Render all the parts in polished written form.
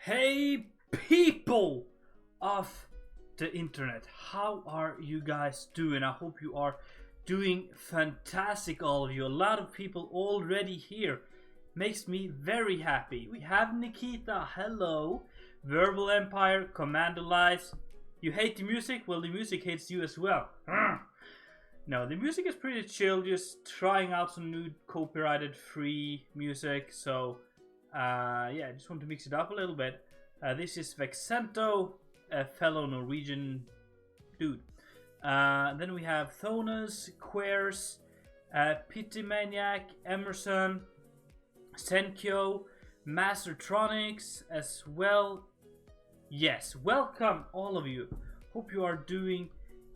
Hey people of the internet, how are you guys doing? I hope you are doing fantastic, all of you. A lot of people already here. Makes me very happy. We have Nikita, hello. Verbal Empire, Commando Lies. You hate the music? Well, the music hates you as well. No, the music is pretty chill, just trying out some new copyrighted free music, so yeah, I just want to mix it up a little bit. This is Vexento, a fellow Norwegian dude. Then we have Thonas, Queers, Pity Maniac, Emerson, Senkyo, Mastertronics as well. Yes, welcome all of you. Hope you are doing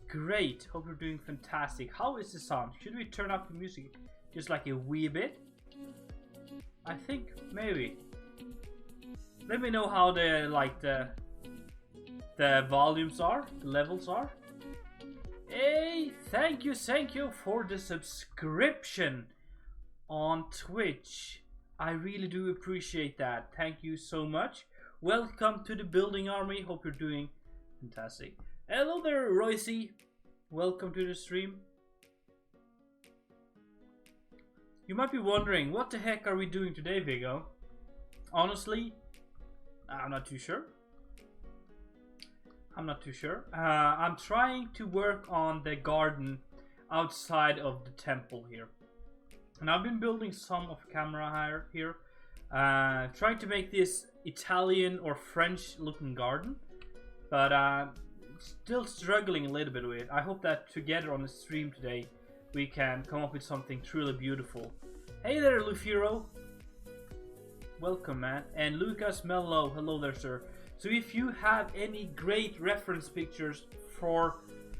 great. Hope you're doing fantastic. How is the sound? Should we turn up the music just like a wee bit? I think maybe. Let me know how the volumes are, the levels are. Hey, thank you for the subscription on Twitch. I really do appreciate that. Thank you so much. Welcome to the building army. Hope you're doing fantastic. Hello there, Royce. Welcome to the stream. You might be wondering, what the heck are we doing today, Vigo? Honestly, I'm not too sure. I'm trying to work on the garden outside of the temple here. And I've been building some of camera here. Trying to make this Italian or French looking garden. But still struggling a little bit with it. I hope that together on the stream today we can come up with something truly beautiful. Hey there, Lufiro. Welcome, man. And Lucas Mello, hello there, sir. So if you have any great reference pictures for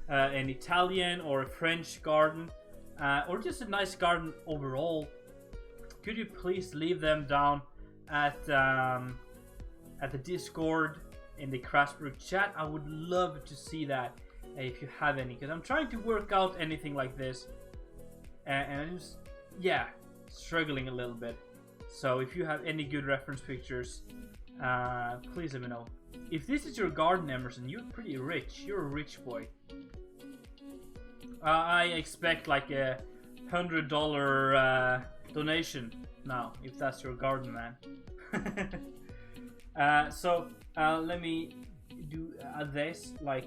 an Italian or a French garden, or just a nice garden overall, could you please leave them down at the Discord in the Crasburg chat? I would love to see that if you have any, because I'm trying to work out anything like this, and I'm just, yeah, struggling a little bit. So if you have any good reference pictures, please let me know. If this is your garden, Emerson, you're pretty rich. You're a rich boy. I expect like a $100 donation now, if that's your garden, man. So let me do this. Like,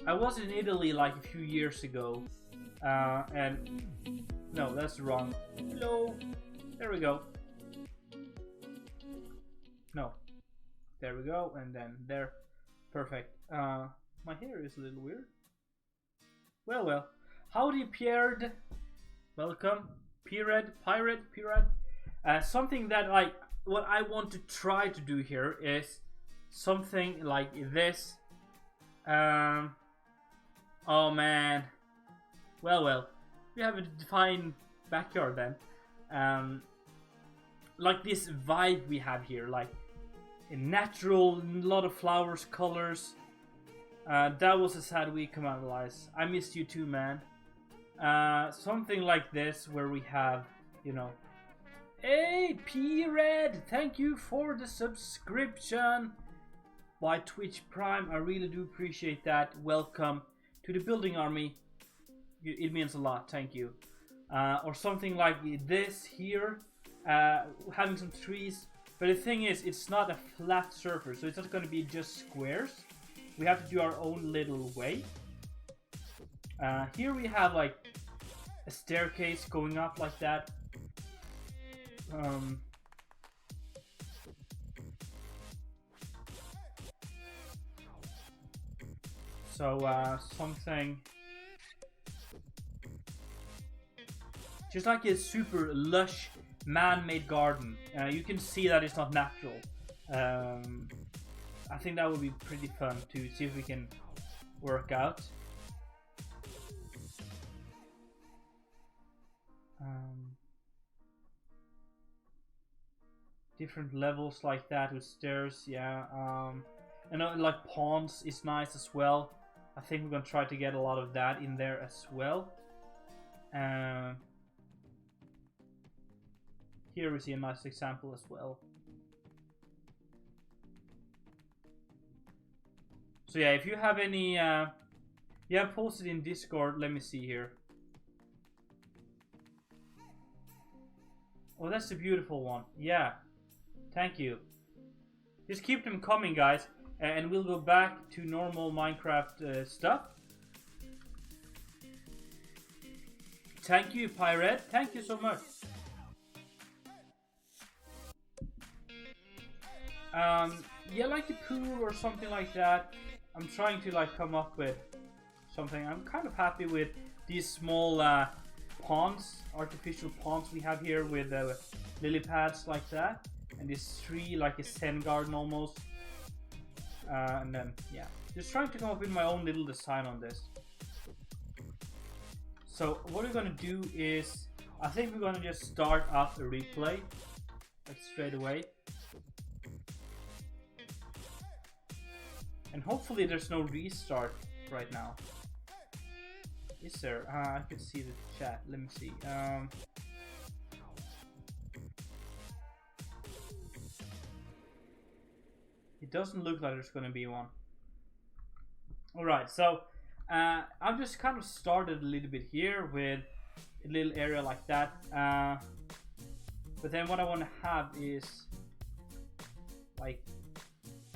I was in Italy like a few years ago, and no, that's wrong. Hello, there we go. No, there we go, and then there, perfect. My hair is a little weird. Well. Howdy, Pierre. Welcome, Pirate. Something that what I want to try to do here is something like this. Oh man. Well. We have a fine backyard then. Like this vibe we have here, like a natural, lot of flowers, colors. That was a sad week, Command Lies. I missed you too, man. Something like this where we have, you know. Hey, P-Red! Thank you for the subscription by Twitch Prime. I really do appreciate that. Welcome to the building army. It means a lot. Thank you. Or something like this here. Having some trees. But the thing is, it's not a flat surface, so it's not going to be just squares. We have to do our own little way. Here we have like a staircase going up like that. So something just like a super lush man-made garden. You can see that it's not natural. I think that would be pretty fun to see if we can work out. Different levels like that with stairs, yeah. And like ponds is nice as well. I think we're gonna try to get a lot of that in there as well. Here we see a nice example as well. So yeah, if you have any, yeah, post it in Discord. Let me see here. Oh, that's a beautiful one. Yeah, thank you. Just keep them coming, guys, and we'll go back to normal Minecraft stuff. Thank you, Pirate. Thank you so much. Yeah, like a pool or something like that. I'm trying to like come up with something. I'm kind of happy with these small ponds, artificial ponds we have here with lily pads like that, and this tree like a Zen garden almost. And then yeah, just trying to come up with my own little design on this. So what we're gonna do is, I think we're gonna just start up a replay like straight away. And hopefully there's no restart right now. Is there? I can see the chat. Let me see. It doesn't look like there's going to be one. Alright, so I've just kind of started a little bit here with a little area like that. But then what I want to have is like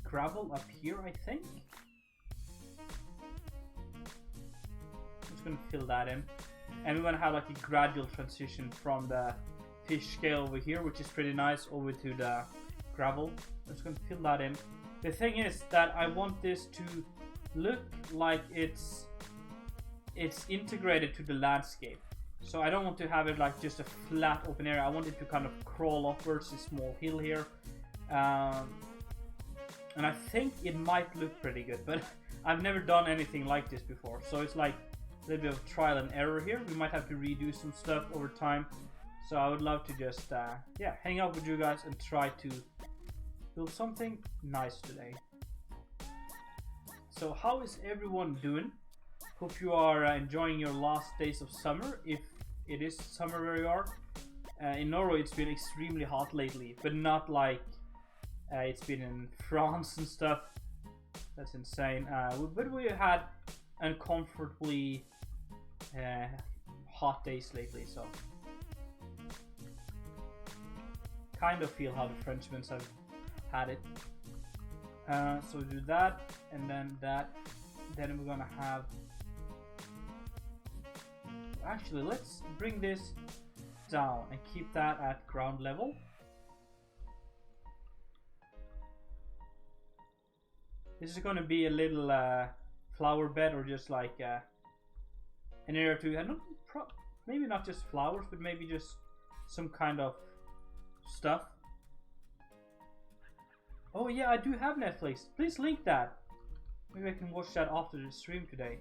gravel up here, I think. I'm just gonna fill that in, and we're gonna have like a gradual transition from the fish scale over here, which is pretty nice, over to the gravel. I'm just gonna fill that in. The thing is that I want this to look like it's integrated to the landscape. So I don't want to have it like just a flat open area. I want it to kind of crawl upwards a small hill here. And I think it might look pretty good, but I've never done anything like this before. So it's like a little bit of trial and error here. We might have to redo some stuff over time. So I would love to just, yeah, hang out with you guys and try to build something nice today. So how is everyone doing? Hope you are enjoying your last days of summer, if it is summer where you are. In Norway it's been extremely hot lately, but not like it's been in France and stuff. That's insane. But we had uncomfortably hot days lately, so kind of feel how the Frenchmen have had it. So do that, and then that. Then we're gonna have. Actually, let's bring this down and keep that at ground level. This is going to be a little flower bed, or just like an area to, maybe not just flowers, but maybe just some kind of stuff. Oh yeah, I do have Netflix. Please link that. Maybe I can watch that after the stream today.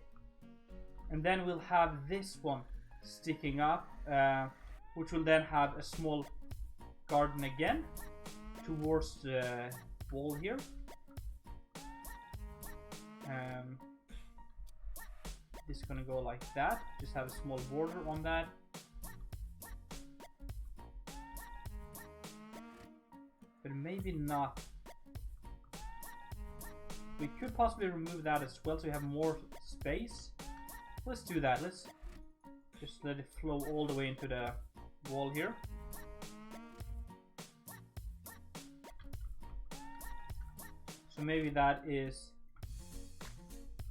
And then we'll have this one sticking up, which will then have a small garden again towards the wall here. This is gonna go like that. Just have a small border on that. But maybe not. We could possibly remove that as well, so we have more space. Let's do that. Let's just let it flow all the way into the wall here. So maybe that is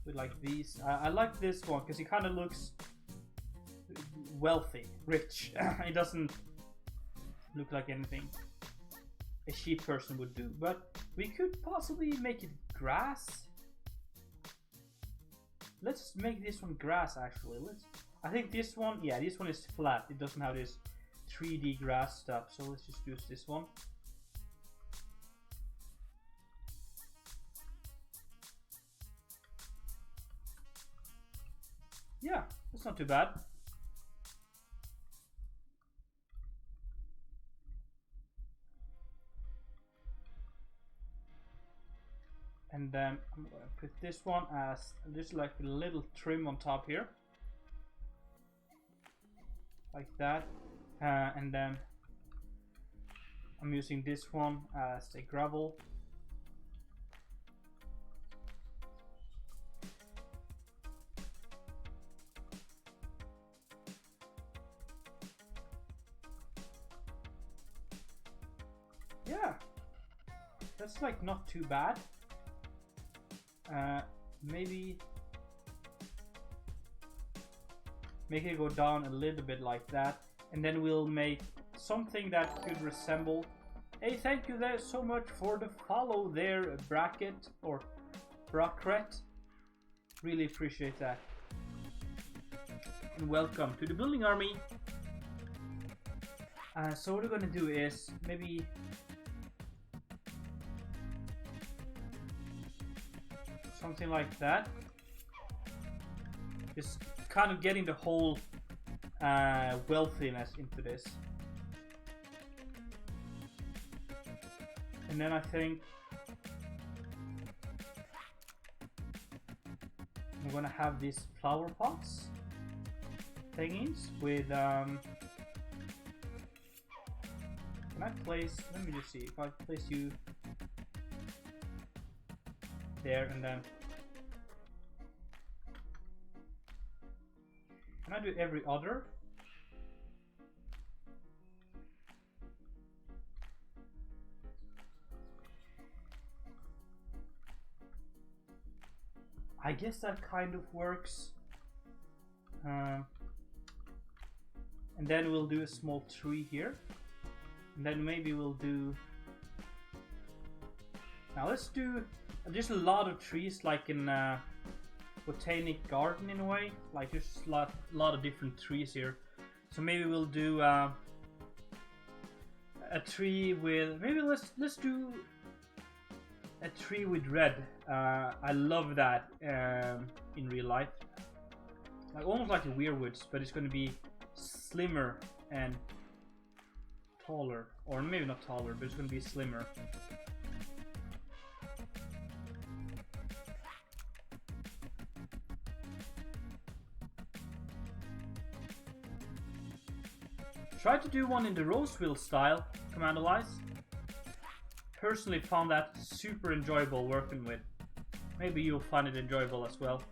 with like these. I like this one because it kind of looks wealthy, rich. It doesn't look like anything a sheep person would do, but we could possibly make it grass. Let's make this one grass actually. I think this one, yeah, this one is flat. It doesn't have this 3D grass stuff, so let's just use this one. Yeah, that's not too bad. And then I'm going to put this one as just like a little trim on top here. Like that. And then I'm using this one as a gravel. That's like not too bad. Maybe make it go down a little bit like that, and then we'll make something that could resemble. Hey, thank you there so much for the follow there, Bracket or Bracret. Really appreciate that. And welcome to the building army. So what we're gonna do is maybe something like that. Just kind of getting the whole wealthiness into this. And then I think I'm gonna have these flower pots thingies with can I place, let me just see if I place you there, and then can I do every other? I guess that kind of works. And then we'll do a small tree here. And then maybe we'll do... Now let's do just a lot of trees, like in a botanic garden in a way. Like there's a lot of different trees here. So maybe we'll do a tree with... Maybe let's do a tree with red. I love that in real life. Like almost like the weirwoods, but it's going to be slimmer and taller, or maybe not taller, but it's going to be slimmer. Try to do one in the Roseville style, Commander Lies. Personally found that super enjoyable working with. Maybe you'll find it enjoyable as well.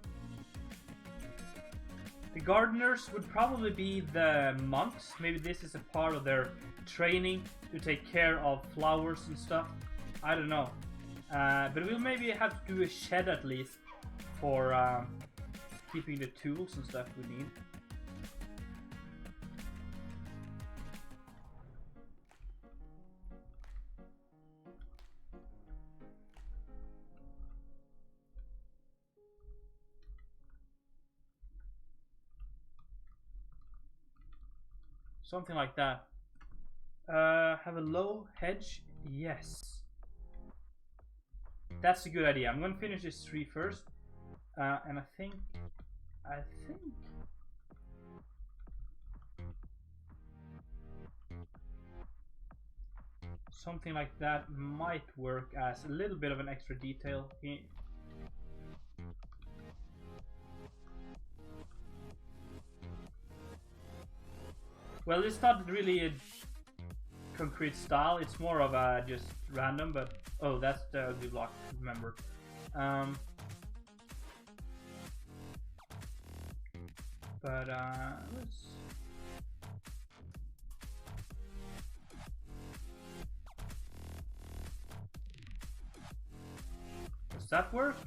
The gardeners would probably be the monks. Maybe this is a part of their training to take care of flowers and stuff. I don't know. But we'll maybe have to do a shed at least for keeping the tools and stuff we need. Something like that. Have a low hedge? Yes. That's a good idea. I'm gonna finish this tree first. And I think something like that might work as a little bit of an extra detail. Well, it's not really a concrete style, it's more of a just random, but oh, that's the ugly block, remember. Let's... Does that work?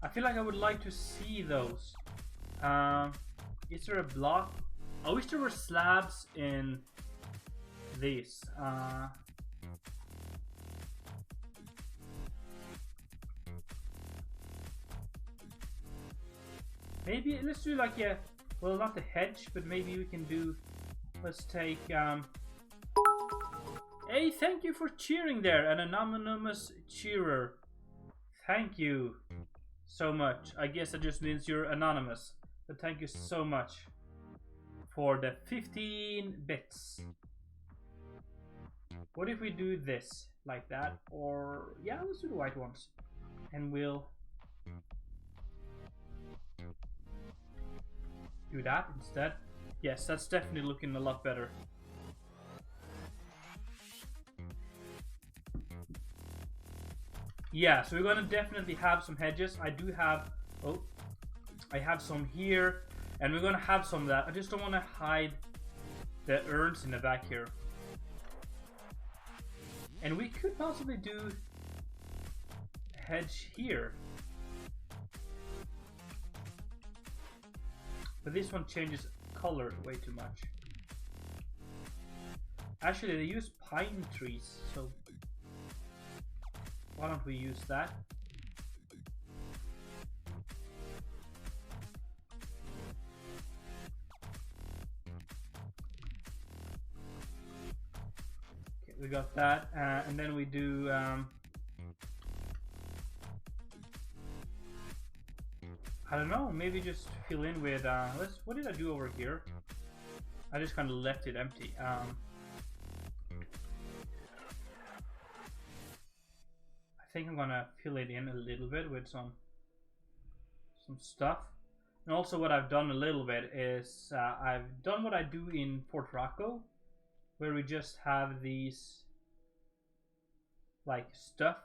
I feel like I would like to see those. Is there a block? I wish there were slabs in these. Maybe let's do like a, well, not the hedge, but maybe we can do, let's take hey, thank you for cheering there, an anonymous cheerer. Thank you so much. I guess that just means you're anonymous, but thank you so much for the 15 bits. What if we do this like that? Or yeah, let's do the white ones, and we'll do that instead. Yes, that's definitely looking a lot better. Yeah, so we're gonna definitely have some hedges. I do have, oh, I have some here, and we're gonna have some of that. I just don't want to hide the urns in the back here. And we could possibly do hedge here. But this one changes color way too much. Actually, they use pine trees, so why don't we use that? Okay, we got that, and then we do I don't know, maybe just fill in with what did I do over here? I just kind of left it empty. I think I'm gonna fill it in a little bit with some stuff. And also what I've done a little bit is I've done what I do in Fort Rocco, where we just have these like stuff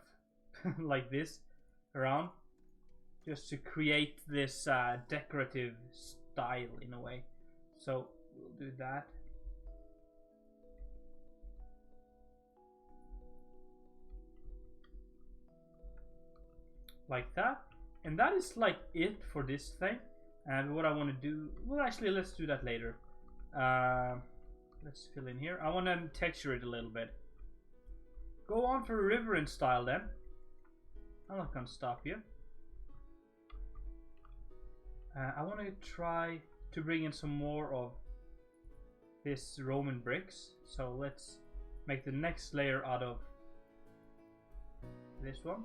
like this around, just to create this decorative style in a way. So we'll do that. Like that. And that is like it for this thing. And what I want to do, well, actually let's do that later. Let's fill in here. I want to texture it a little bit. Go on for a riverine style then. I'm not gonna stop you. I want to try to bring in some more of this Roman bricks. So let's make the next layer out of this one.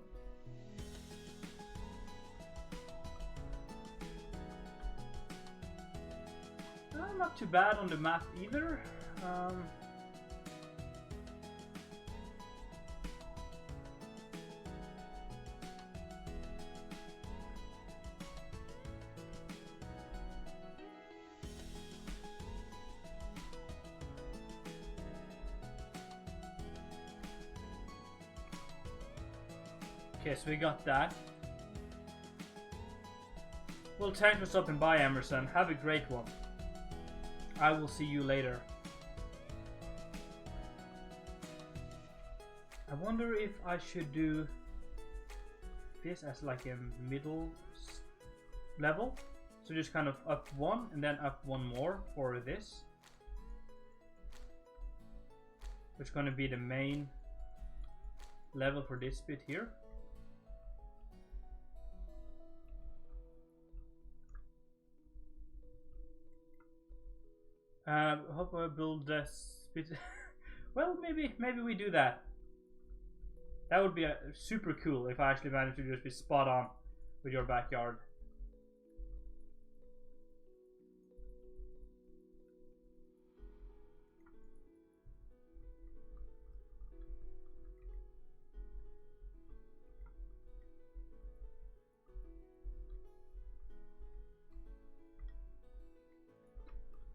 Not too bad on the map either. Okay, so we got that. Well, thanks for stopping by, Emerson. Have a great one. I will see you later. I wonder if I should do this as like a middle level. So just kind of up one and then up one more for this. Which is going to be the main level for this bit here. Hope I build this bit. Well, maybe we do that. That would be super cool if I actually managed to just be spot on with your backyard.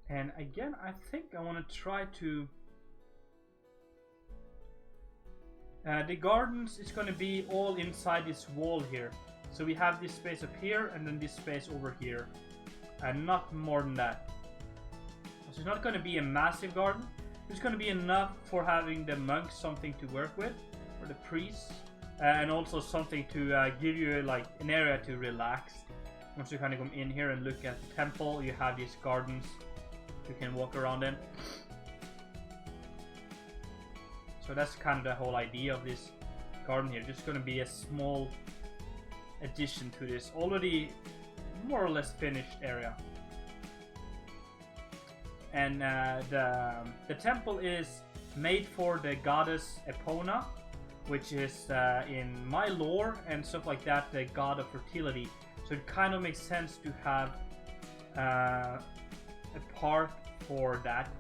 And again, I think I want to try to... the gardens is going to be all inside this wall here. So we have this space up here and then this space over here. And not more than that. So it's not going to be a massive garden. It's going to be enough for having the monks something to work with. Or the priests. And also something to give you like an area to relax. Once you kind of come in here and look at the temple, you have these gardens you can walk around in. So that's kind of the whole idea of this garden here. Just going to be a small addition to this already more or less finished area. And the temple is made for the goddess Epona, which is in my lore and stuff like that, the god of fertility. So it kind of makes sense to have a part for that.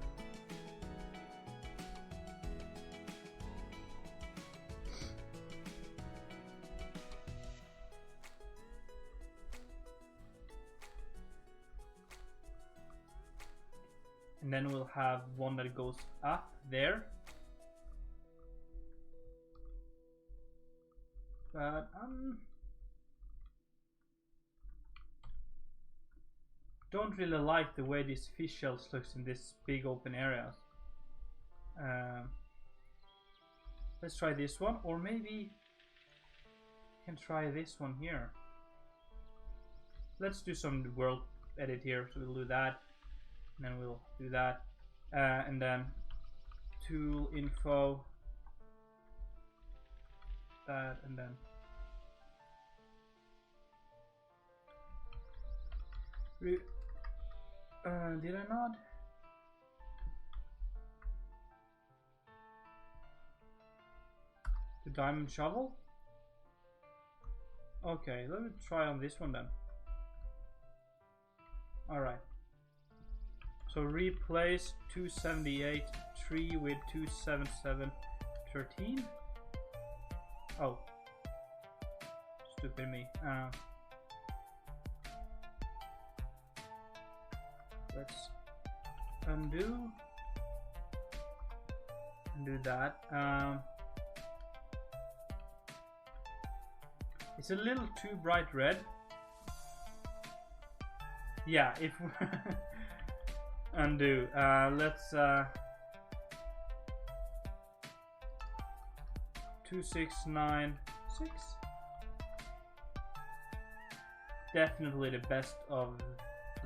And then we'll have one that goes up there. But don't really like the way these fish shells looks in this big open areas. let's try this one, or maybe I can try this one here. Let's do some world edit here, so we'll do that, and then we'll do that, and then tool info, that, and then did I not? The diamond shovel? Okay, let me try on this one then. Alright. So replace 278 3 with 277 13. Oh. Stupid me. Let's undo and do that. It's a little too bright red. Yeah, if undo. Let's 2696. Definitely the best of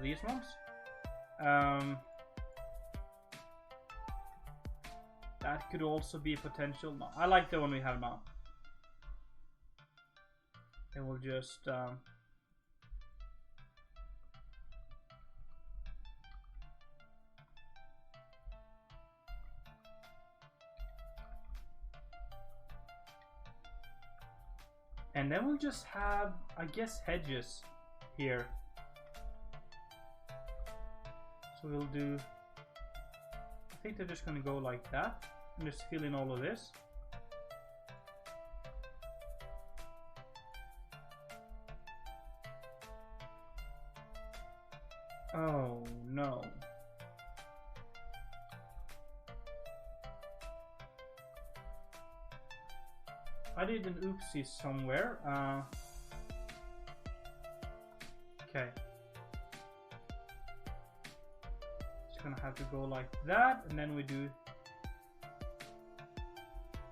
these ones. That could also be potential. No, I like the one we have now. And we'll just and then we'll just have, I guess, hedges here. So we'll do, I think they're just gonna go like that and just fill in all of this. Oh no. I did an oopsie somewhere. Okay. It's gonna have to go like that, and then we do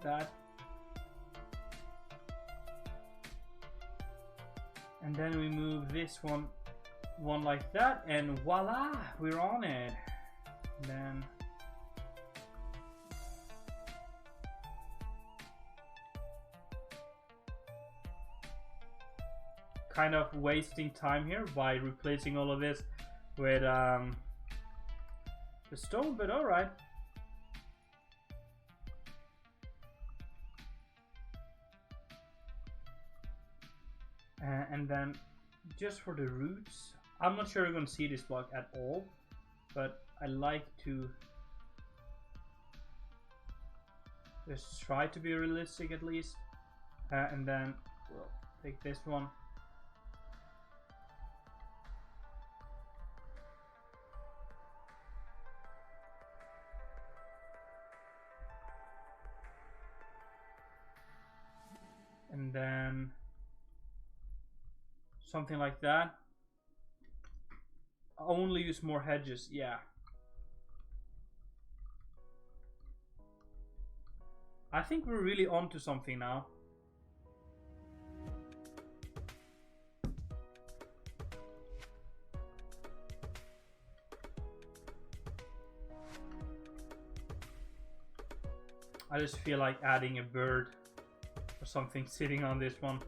that. And then we move this one like that, and voila, we're on it. Then kind of wasting time here by replacing all of this with the stone, but alright. And then just for the roots, I'm not sure you're going to see this block at all, but I like to just try to be realistic at least. And then we'll take this one. And then something like that. Only use more hedges, yeah. I think we're really onto something now. I just feel like adding a bird or something sitting on this one.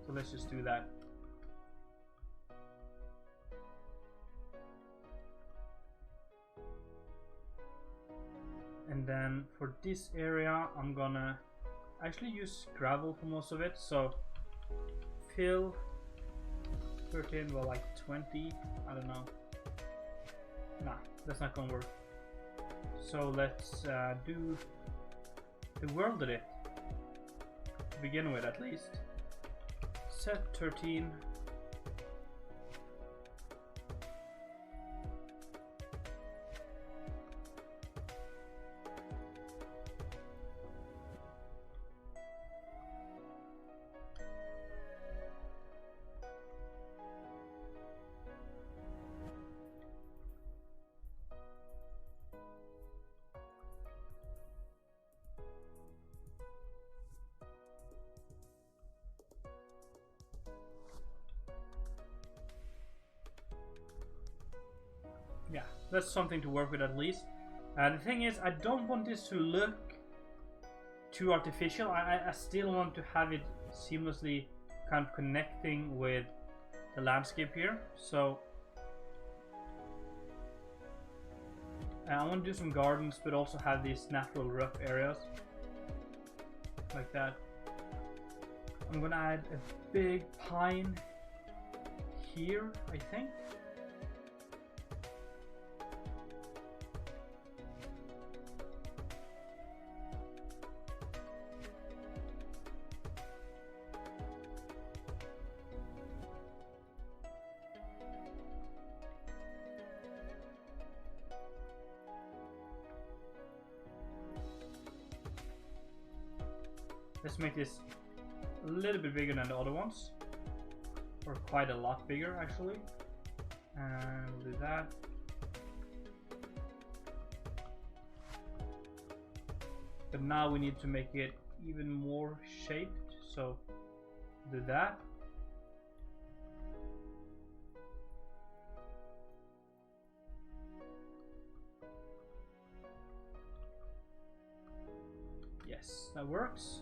So let's just do that. And then for this area, I'm gonna actually use gravel for most of it. So fill 13, well, like 20, I don't know. Nah, that's not gonna work. So let's do the world edit to begin with, at least. Set 13. that's something to work with at least. The thing is, I don't want this to look too artificial. I still want to have it seamlessly kind of connecting with the landscape here. So I want to do some gardens, but also have these natural rough areas like that. I'm gonna add a big pine here, I think. Let's make this a little bit bigger than the other ones, or quite a lot bigger actually. And we'll do that. But now we need to make it even more shaped, so do that. Yes, that works.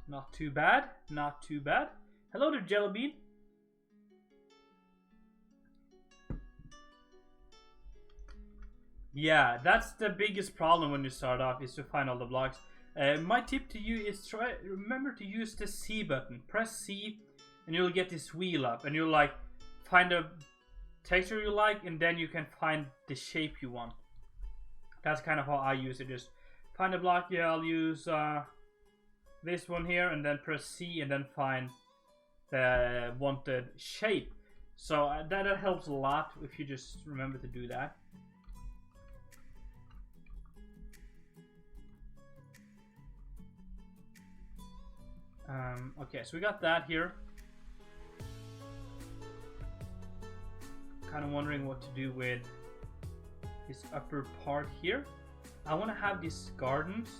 Not too bad, not too bad. Hello there, Jellybean. Yeah, that's the biggest problem when you start off, is to find all the blocks. My tip to you is remember to use the C button. Press C and you'll get this wheel up and you'll like find a texture you like, and then you can find the shape you want. That's kind of how I use it. Just find a block. Yeah, I'll use this one here, and then press C and then find the wanted shape. So that helps a lot if you just remember to do that. Okay, so we got that here. Kind of wondering what to do with this upper part here. I want to have these gardens.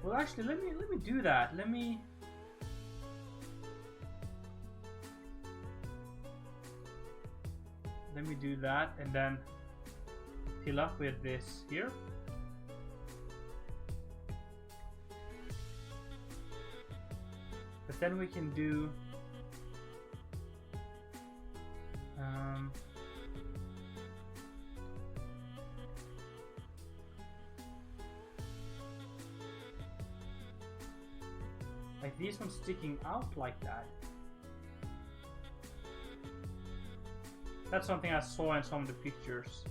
Well, actually, let me do that. Let me do that, and then fill up with this here. But then we can do like these ones sticking out like that. That's something I saw in some of the pictures.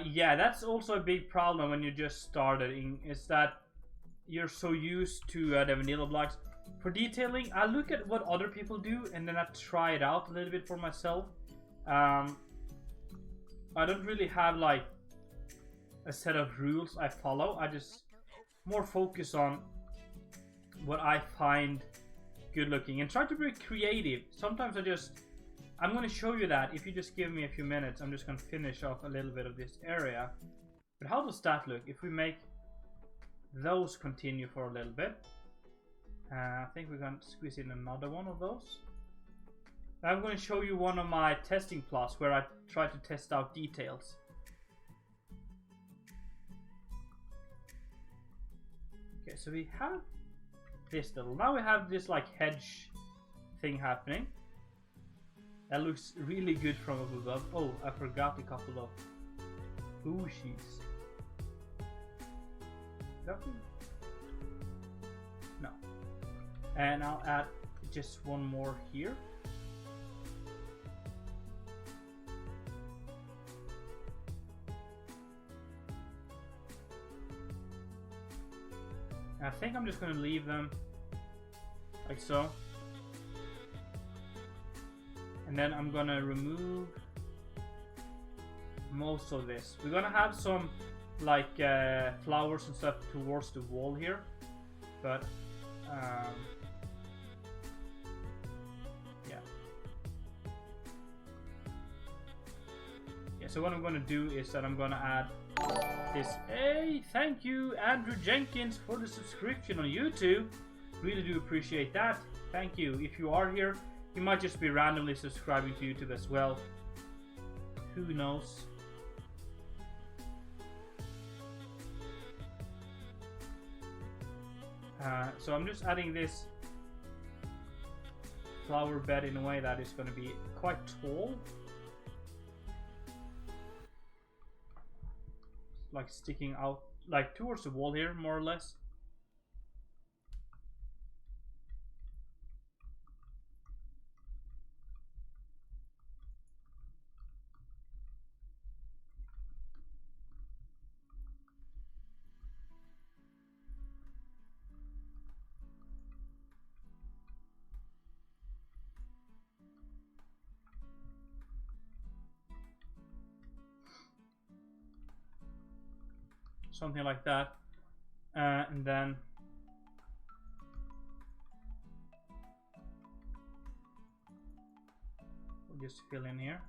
Yeah, that's also a big problem when you just started, is that you're so used to the vanilla blocks. For detailing, I look at what other people do and then I try it out a little bit for myself. I don't really have like a set of rules I follow. I just more focus on what I find good looking and try to be creative. Sometimes I'm going to show you that. If you just give me a few minutes, I'm just going to finish off a little bit of this area. But how does that look if we make those continue for a little bit? I think we're going to squeeze in another one of those. I'm going to show you one of my testing plots where I try to test out details. Okay, so we have this little. Now we have this like hedge thing happening. That looks really good from above. Oh, I forgot a couple of bushes. No. And I'll add just one more here. I think I'm just going to leave them like so. And then I'm going to remove most of this. We're going to have some like flowers and stuff towards the wall here. But yeah. so what I'm going to do is that I'm going to add this. Hey, thank you, Andrew Jenkins, for the subscription on YouTube. Really do appreciate that. Thank you. If you are here, you might just be randomly subscribing to YouTube as well. Who knows? So I'm just adding this flower bed in a way that is going to be quite tall. Like sticking out like towards the wall here, more or less. Something like that, and then we'll just fill in here.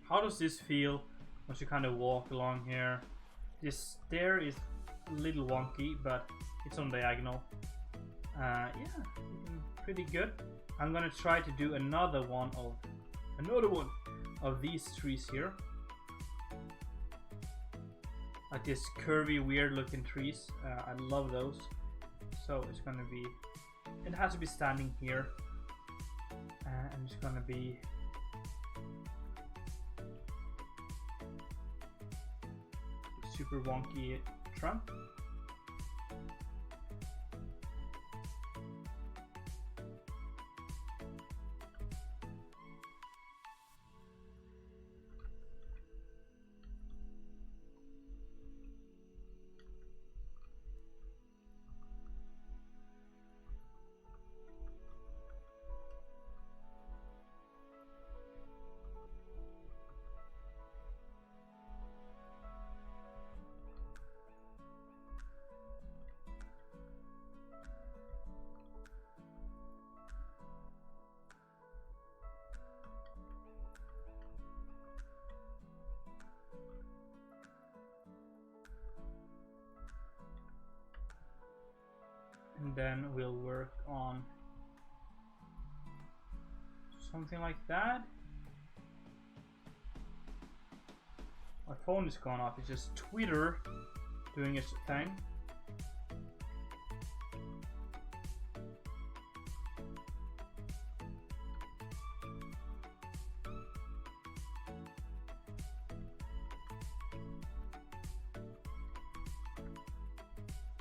How does this feel? Once you kind of walk along here, this stair is a little wonky, but it's on diagonal. Yeah, pretty good. I'm gonna try to do another one of these trees here, like this curvy, weird-looking trees. I love those. So it's gonna be. It has to be standing here, and it's gonna be. Super wonky trunk. And then we'll work on something like that. My phone is gone off. It's just Twitter doing its thing.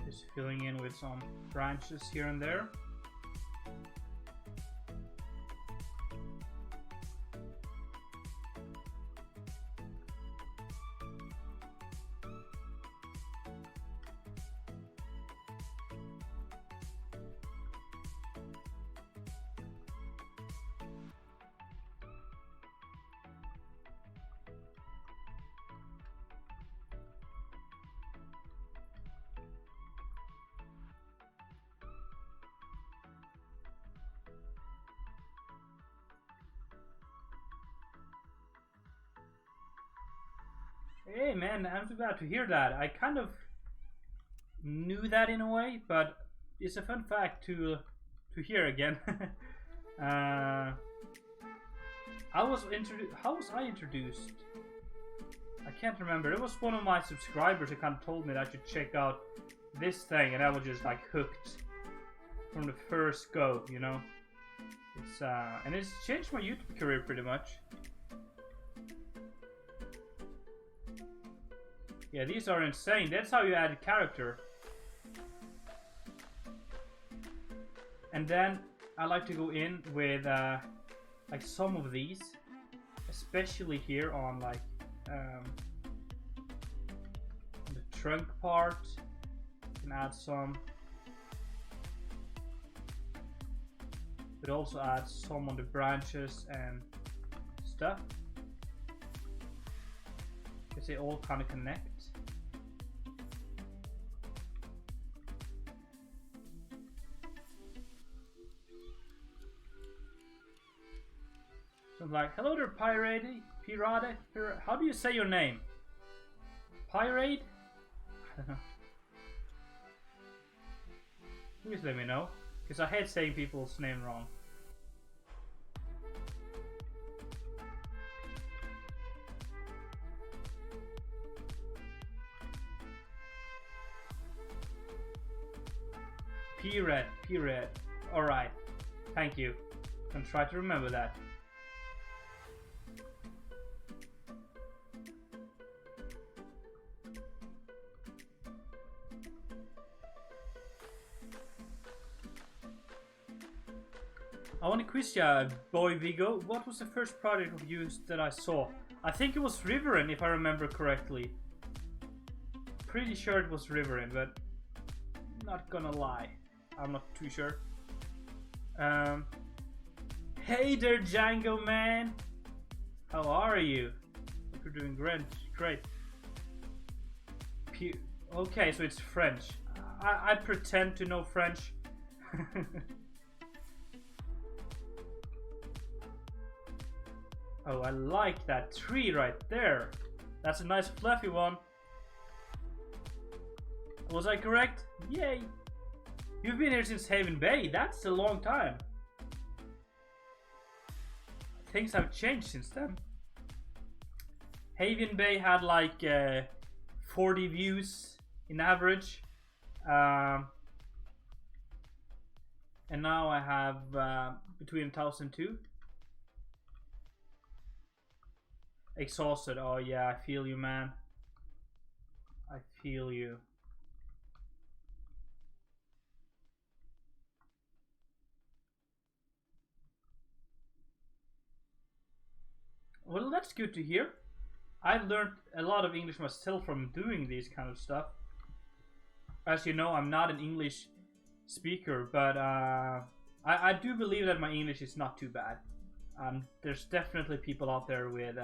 Just filling in with some branches here and there. Hey man, I'm so glad to hear that. I kind of knew that in a way, but it's a fun fact to hear again. How was I introduced? I can't remember. It was one of my subscribers who kind of told me that I should check out this thing, and I was just like hooked from the first go, you know. It's and it's changed my YouTube career pretty much. Yeah, these are insane. That's how you add a character. And then I like to go in with like some of these, especially here on like on the trunk part. You can add some, but also add some on the branches and stuff. Because they all kind of connect. So I'm like, hello there, Pirate. How do you say your name? Pirate? I don't know. Please let me know, because I hate saying people's name wrong. Pirate. Alright. Thank you. I'll try to remember that. I want to quiz ya, boy Vigo. What was the first project of yours that I saw? I think it was Riverin, if I remember correctly. Pretty sure it was Riverin, but not gonna lie, I'm not too sure. Hey there, Django man. How are you? Hope you're doing great. Okay, so it's French. I pretend to know French. Oh, I like that tree right there. That's a nice fluffy one. Was I correct? Yay! You've been here since Haven Bay. That's a long time. Things have changed since then. Haven Bay had like 40 views in average. And now I have between 1,002. Exhausted. Oh yeah, I feel you, man. I feel you. Well, that's good to hear. I've learned a lot of English myself from doing these kind of stuff. As you know, I'm not an English speaker, but I do believe that my English is not too bad. There's definitely people out there with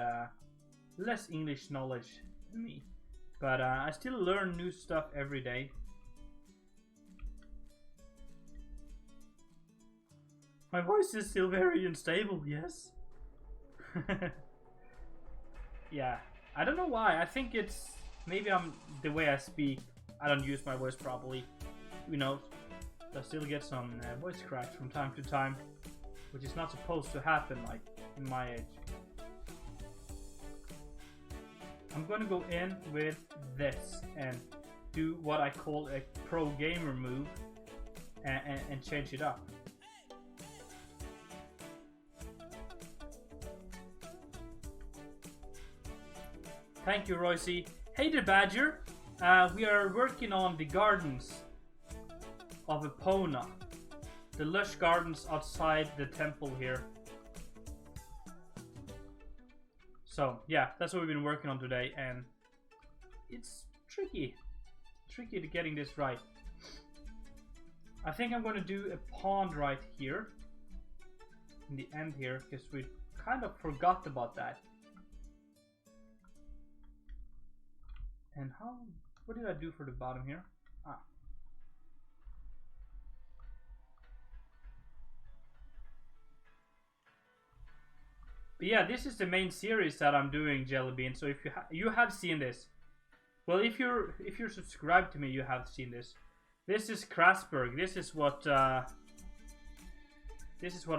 less English knowledge than me, but I still learn new stuff every day. My voice is still very unstable, yes. Yeah, I don't know why. I think it's maybe I'm the way I speak. I don't use my voice properly. Who knows? I still get some voice cracks from time to time, which is not supposed to happen like in my age. I'm gonna go in with this and do what I call a pro gamer move and change it up. Thank you, Royce. Hey there, Badger. We are working on the gardens of Epona. The lush gardens outside the temple here. So, yeah, that's what we've been working on today, and it's tricky to getting this right. I think I'm going to do a pond right here, in the end here, because we kind of forgot about that. And what did I do for the bottom here? But yeah, this is the main series that I'm doing, Jellybean. So if you have seen this, well, if you're subscribed to me, you have seen this. This is Crasburg. This is what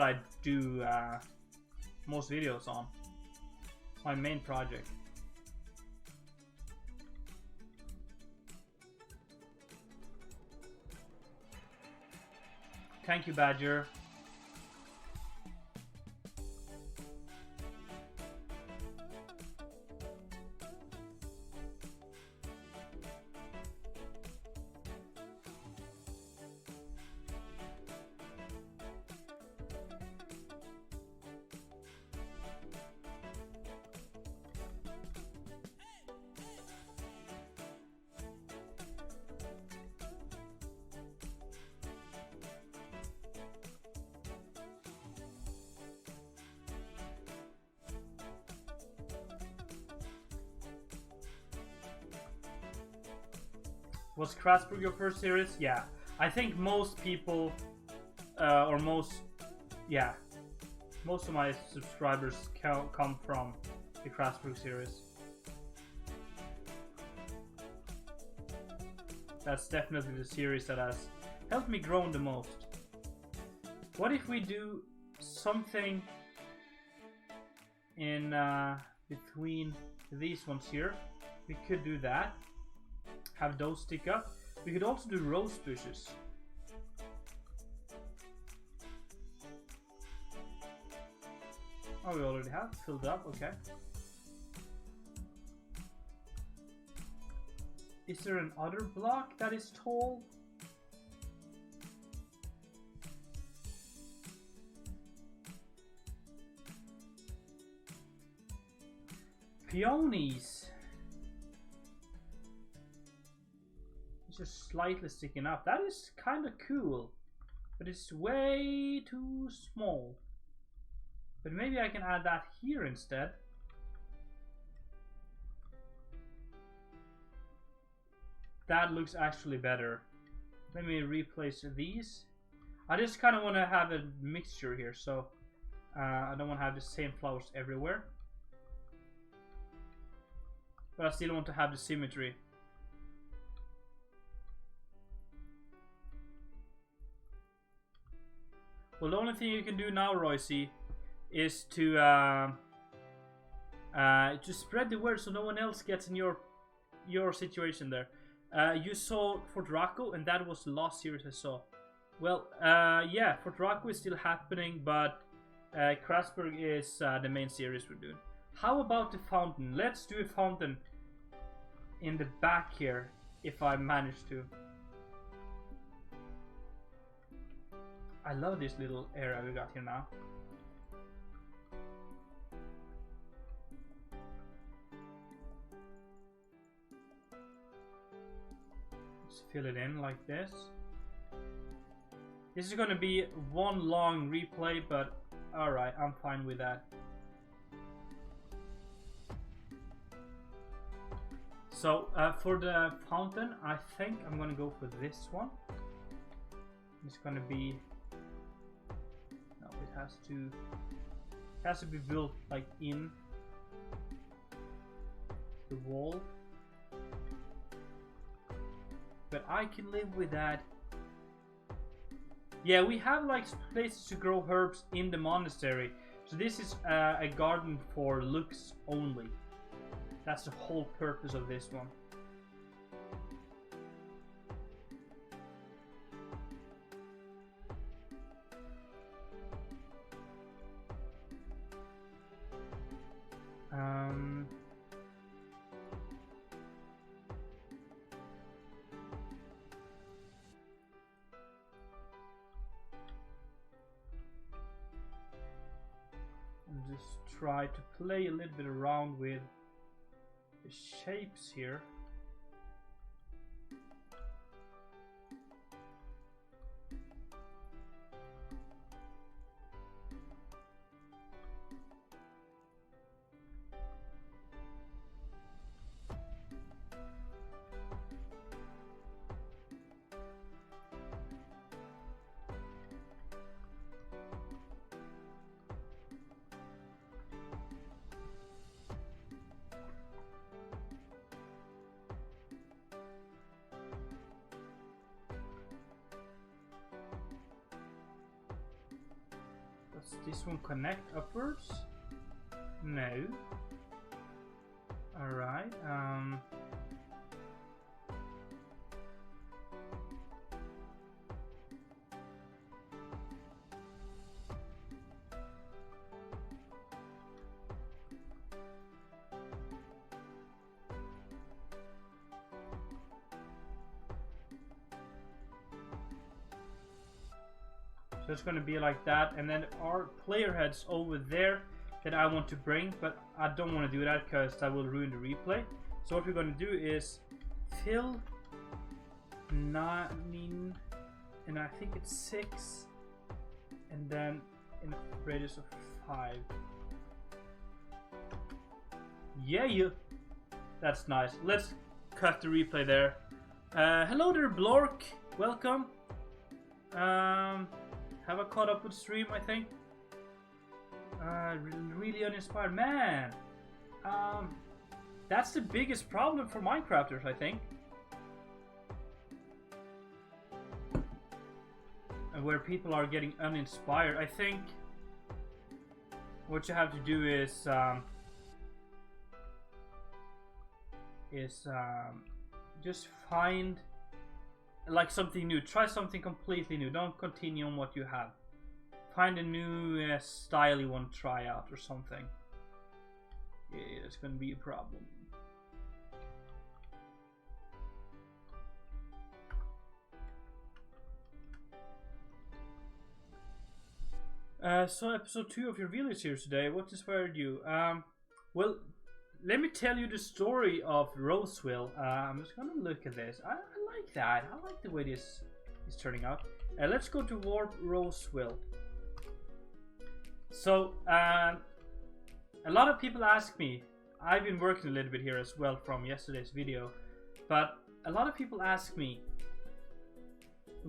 I do most videos on. My main project. Thank you, Badger. Was Crasburg your first series? Yeah. I think most people, most of my subscribers come from the Crasburg series. That's definitely the series that has helped me grow the most. What if we do something in between these ones here? We could do that. Have those stick up. We could also do rose bushes. Oh, we already have filled up. Okay. Is there an other block that is tall? Peonies. It's just slightly sticking up. That is kind of cool, but it's way too small. But maybe I can add that here instead. That looks actually better. Let me replace these. I just kind of want to have a mixture here, so I don't want to have the same flowers everywhere. But I still want to have the symmetry. Well, the only thing you can do now, Royce, is to spread the word so no one else gets in your situation there. You saw Fort Rocco, and that was the last series I saw. Well, yeah, Fort Rocco is still happening, but Crasburg is the main series we're doing. How about the fountain? Let's do a fountain in the back here, if I manage to. I love this little area we got here now. Let's fill it in like this. This is gonna be one long replay, but alright, I'm fine with that. So for the fountain, I think I'm gonna go for this one. It's gonna be, no, it has to be built like in the wall. But I can live with that. Yeah, we have like places to grow herbs in the monastery. So this is a garden for looks only. That's the whole purpose of this one. Just try to play a little bit around with the shapes here. Does this one connect upwards? No. Alright, so it's going to be like that, and then our player heads over there that I want to bring, but I don't want to do that because that will ruin the replay. So what we're going to do is fill 9, and I think it's 6, and then in a radius of 5. Yeah, that's nice. Let's cut the replay there. Hello there, Blork. Welcome. Have I caught up with stream? I think. Really uninspired, man. That's the biggest problem for Minecrafters, I think. And where people are getting uninspired, I think. What you have to do is just find like something new. Try something completely new. Don't continue on what you have. Find a new style you want to try out or something. Yeah, it's gonna be a problem. So episode 2 of your village here today. What inspired you? Well, let me tell you the story of Roseville. I'm just gonna look at this. I like that. I like the way this is turning out. Let's go to Warp Roseville. So, a lot of people ask me. I've been working a little bit here as well from yesterday's video, but a lot of people ask me,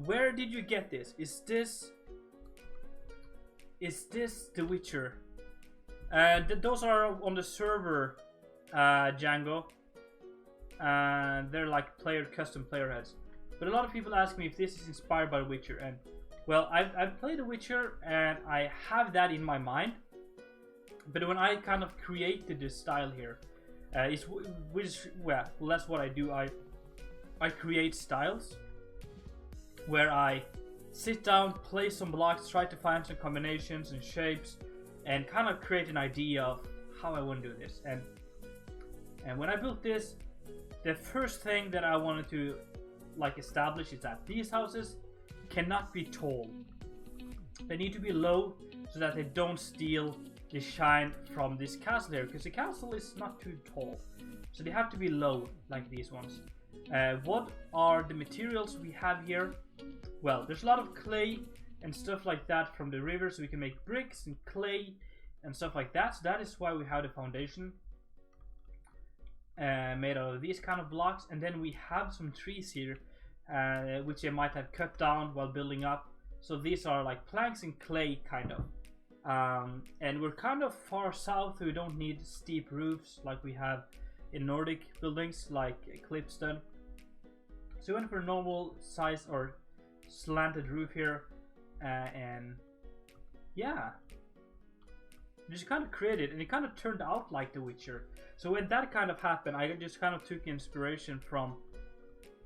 where did you get this? Is this The Witcher? Those are on the server, Django. They're like custom player heads. But a lot of people ask me if this is inspired by The Witcher, and well, I've played The Witcher and I have that in my mind. But when I kind of created this style here, that's what I do. I create styles where I sit down, play some blocks, try to find some combinations and shapes, and kind of create an idea of how I want to do this. And when I built this, the first thing that I wanted to like establish is that these houses cannot be tall. They need to be low so that they don't steal the shine from this castle here, because the castle is not too tall, so they have to be low like these ones. What are the materials we have here? Well, there's a lot of clay and stuff like that from the river, so we can make bricks and clay and stuff like that. So that is why we have the foundation made out of these kind of blocks. And then we have some trees here, which they might have cut down while building up. So these are like planks and clay kind of. And we're kind of far south, so we don't need steep roofs like we have in Nordic buildings like Clipston. So we went for a normal size or slanted roof here, and yeah, just kind of created, and it kind of turned out like The Witcher. So when that kind of happened, I just kind of took inspiration from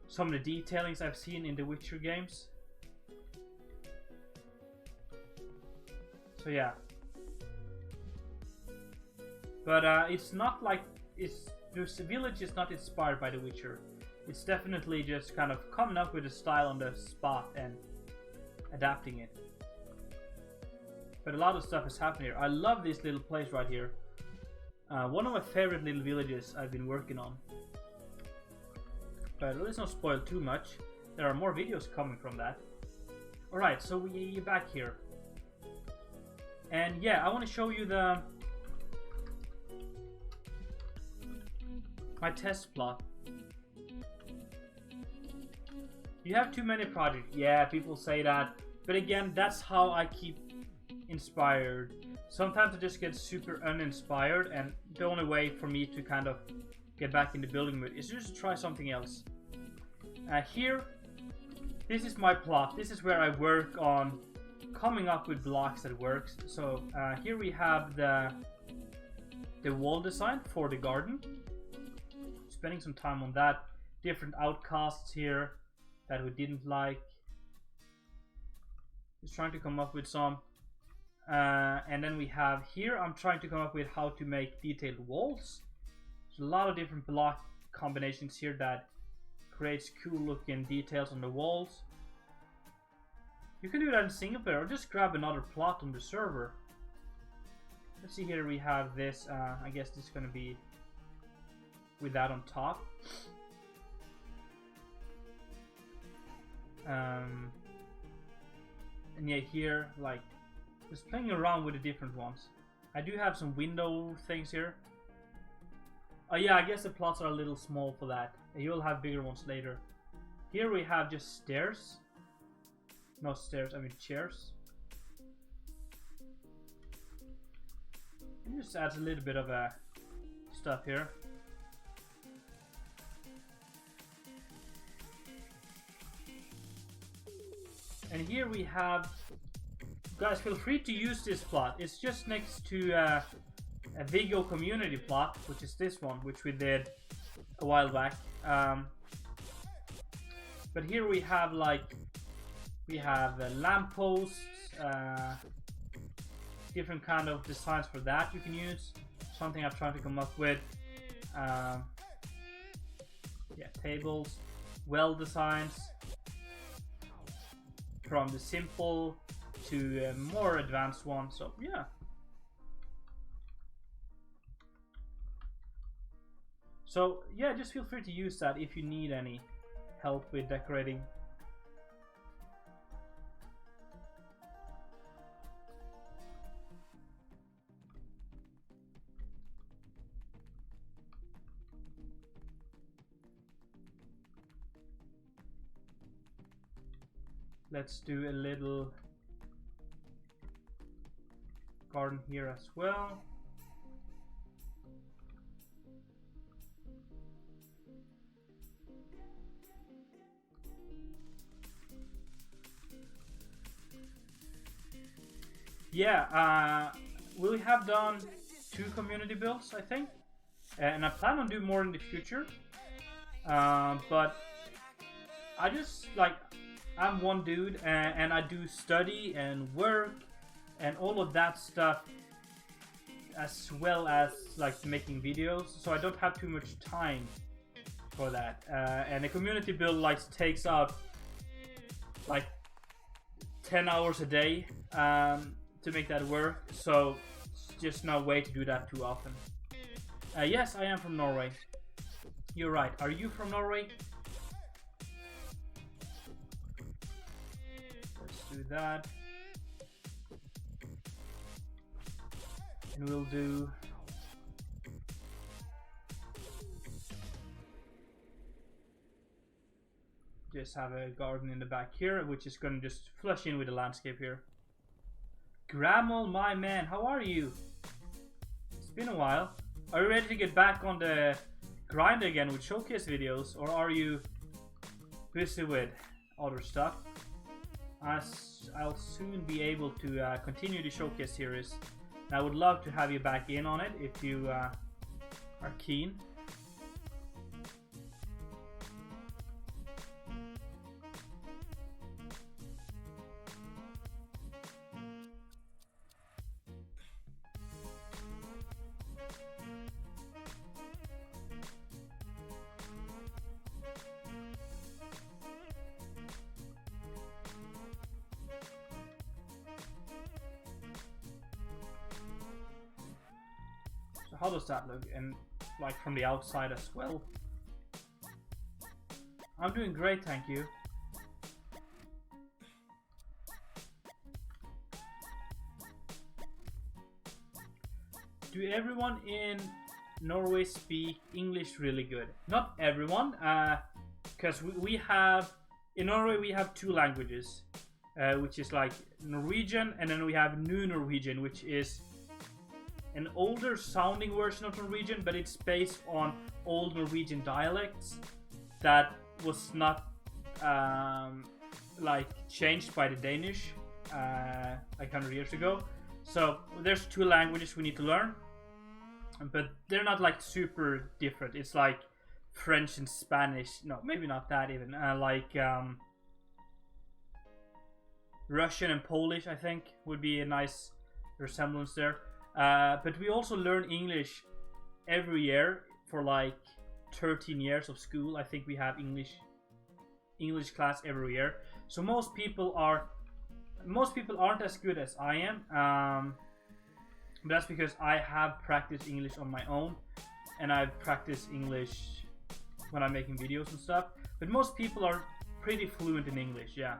some of the detailings I've seen in The Witcher games. So yeah, but it's not like this village is not inspired by The Witcher. It's definitely just kind of coming up with a style on the spot and adapting it. But a lot of stuff is happening here. I love this little place right here. One of my favorite little villages I've been working on. But let's not spoil too much. There are more videos coming from that. Alright, so we're back here. And yeah, I want to show you my test plot. You have too many projects. Yeah, people say that. But again, that's how I keep inspired. Sometimes I just get super uninspired, and the only way for me to kind of get back in the building mood is just to try something else. Here, this is my plot. This is where I work on coming up with blocks that works. So here we have the wall design for the garden. Spending some time on that. Different outcasts here that we didn't like. Just trying to come up with some. And then we have here, I'm trying to come up with how to make detailed walls. There's a lot of different block combinations here that creates cool looking details on the walls. You can do that in single player, or just grab another plot on the server. Let's see, here we have this. I guess this is going to be with that on top. And yeah, here, like, just playing around with the different ones. I do have some window things here. Oh yeah, I guess the plots are a little small for that. You'll have bigger ones later. Here we have just stairs. Not stairs, I mean chairs. It just adds a little bit of stuff here. And here we have, guys, feel free to use this plot. It's just next to a Vigo community plot, which is this one, which we did a while back. But here we have lampposts, different kind of designs for that you can use. Something I'm trying to come up with. Yeah, tables, well designs. From the simple to a more advanced one, so yeah. So yeah, just feel free to use that if you need any help with decorating. Let's do a little garden here as well. Yeah, we have done 2 community builds, I think, and I plan on doing more in the future. But I just I'm one dude, and I do study and work and all of that stuff, as well as making videos. So I don't have too much time for that. And a community build takes out 10 hours a day to make that work. So it's just no way to do that too often. Yes, I am from Norway. You're right. Are you from Norway? Do that, and we'll do just have a garden in the back here, which is going to just flush in with the landscape here. Grammel, my man, how are you? It's been a while. Are you ready to get back on the grind again with showcase videos, or are you busy with other stuff? I'll soon be able to continue the showcase series. I would love to have you back in on it if you are keen. How does that look? And from the outside as well? I'm doing great, thank you. Do everyone in Norway speak English really good? Not everyone, because we have, in Norway we have 2 languages, which is Norwegian, and then we have New Norwegian, which is an older sounding version of Norwegian, but it's based on old Norwegian dialects that was not changed by the Danish 100 years ago. So there's 2 languages we need to learn, but they're not super different. It's French and Spanish. No, maybe not that even. Russian and Polish, I think, would be a nice resemblance there. But we also learn English every year for 13 years of school. I think we have English class every year. So most people aren't as good as I am. But that's because I have practiced English on my own, and I've practiced English when I'm making videos and stuff. But most people are pretty fluent in English, yeah.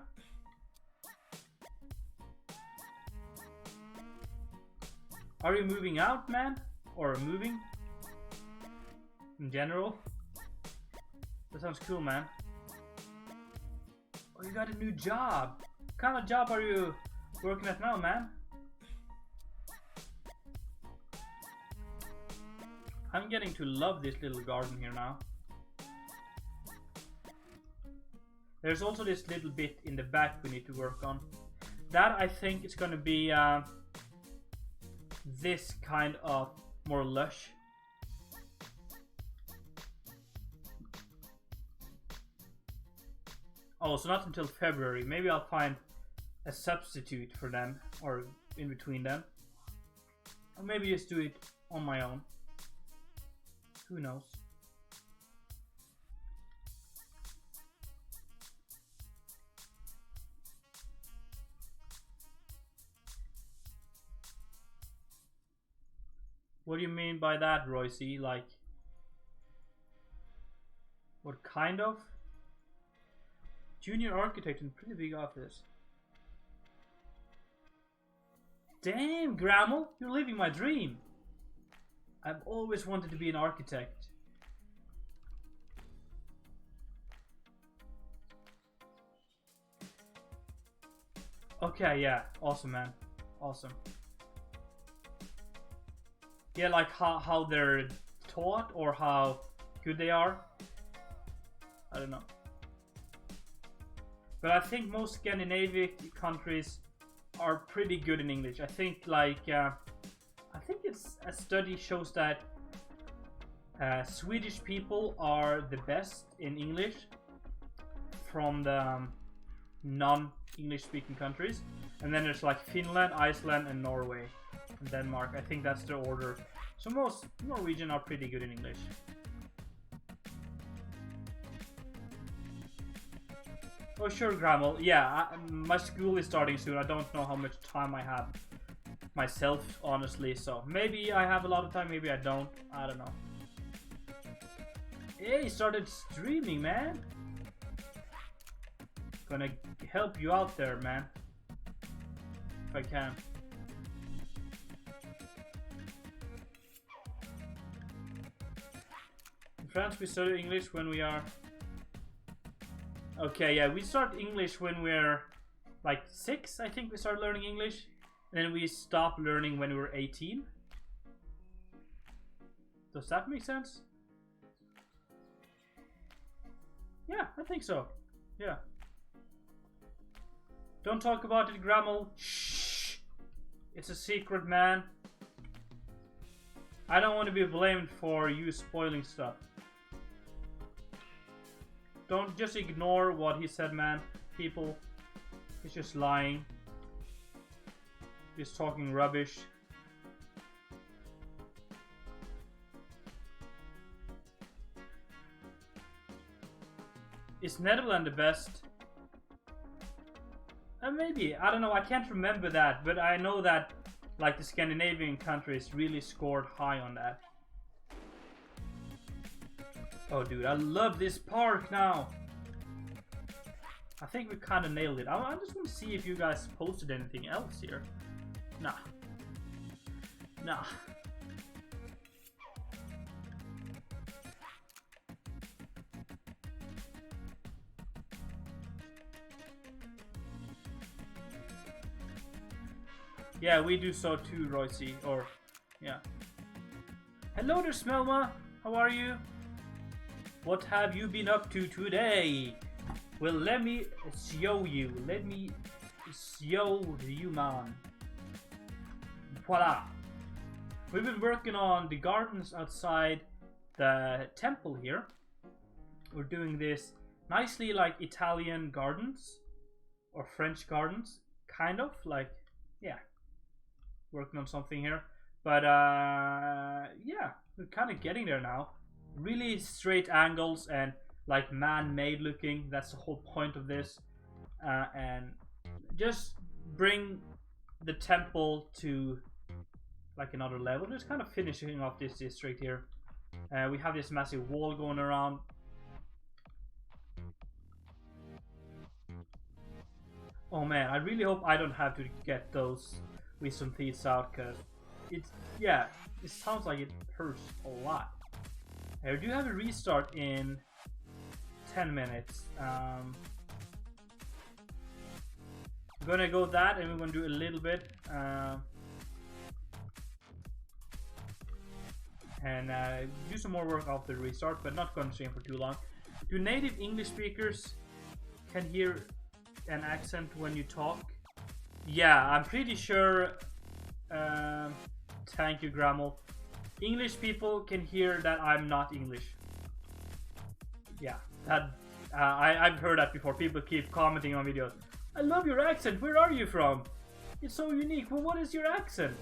Are you moving out, man? Or moving? In general? That sounds cool, man. Oh, you got a new job. What kind of job are you working at now, man? I'm getting to love this little garden here now. There's also this little bit in the back we need to work on. That I think is gonna be this kind of more lush. Oh, so not until February. Maybe I'll find a substitute for them, or in between them. Or maybe just do it on my own. Who knows? What do you mean by that, Royce? Like, what kind of? Junior architect in pretty big office. Damn, Grammel, you're living my dream. I've always wanted to be an architect. Okay, yeah, awesome, man, awesome. Yeah, like how they're taught or how good they are. I don't know. But I think most Scandinavian countries are pretty good in English. I think like I think it's a study shows that Swedish people are the best in English from the non-English speaking countries, and then there's like Finland, Iceland, and Norway, and Denmark. I think that's the order. So most Norwegian are pretty good in English. Oh sure, Grammel. Yeah, my school is starting soon. I don't know how much time I have myself, honestly. So maybe I have a lot of time, maybe I don't. I don't know. Hey, he started streaming, man. Gonna help you out there, man. If I can. In France, we study English when we are... Okay, yeah, we start English when we're like 6, I think we start learning English. And then we stop learning when we were 18. Does that make sense? Yeah, I think so. Yeah. Don't talk about it, Grammel. Shh. It's a secret, man. I don't want to be blamed for you spoiling stuff. Don't just ignore what he said, man. People, he's just lying. He's talking rubbish. Is Netherlands the best? Maybe. I don't know. I can't remember that. But I know that like the Scandinavian countries really scored high on that. Oh, dude. I love this park now. I think we kind of nailed it. I just want to see if you guys posted anything else here. Nah. Nah. Yeah, we do so too, Royce. Or, yeah. Hello there, Smelma. How are you? What have you been up to today? Well, let me show you. Let me show you, man. Voila. We've been working on the gardens outside the temple here. We're doing this nicely like Italian gardens. Or French gardens. Kind of, like, yeah. Working on something here, but yeah, we're kind of getting there now. Really straight angles and like man-made looking. That's the whole point of this, and just bring the temple to like another level. Just kind of finishing off this district here. We have this massive wall going around. Oh man, I really hope I don't have to get those with some teeth out, because it's, yeah, it sounds like it hurts a lot. I do have a restart in 10 minutes. We're gonna go that, and we're gonna do a little bit. And do some more work after the restart, but not going to stream for too long. Do native English speakers can hear an accent when you talk? Yeah, I'm pretty sure. Thank you, Grammel. English people can hear that I'm not English. Yeah, that I've heard that before. People keep commenting on videos. I love your accent. Where are you from? It's so unique. Well, what is your accent?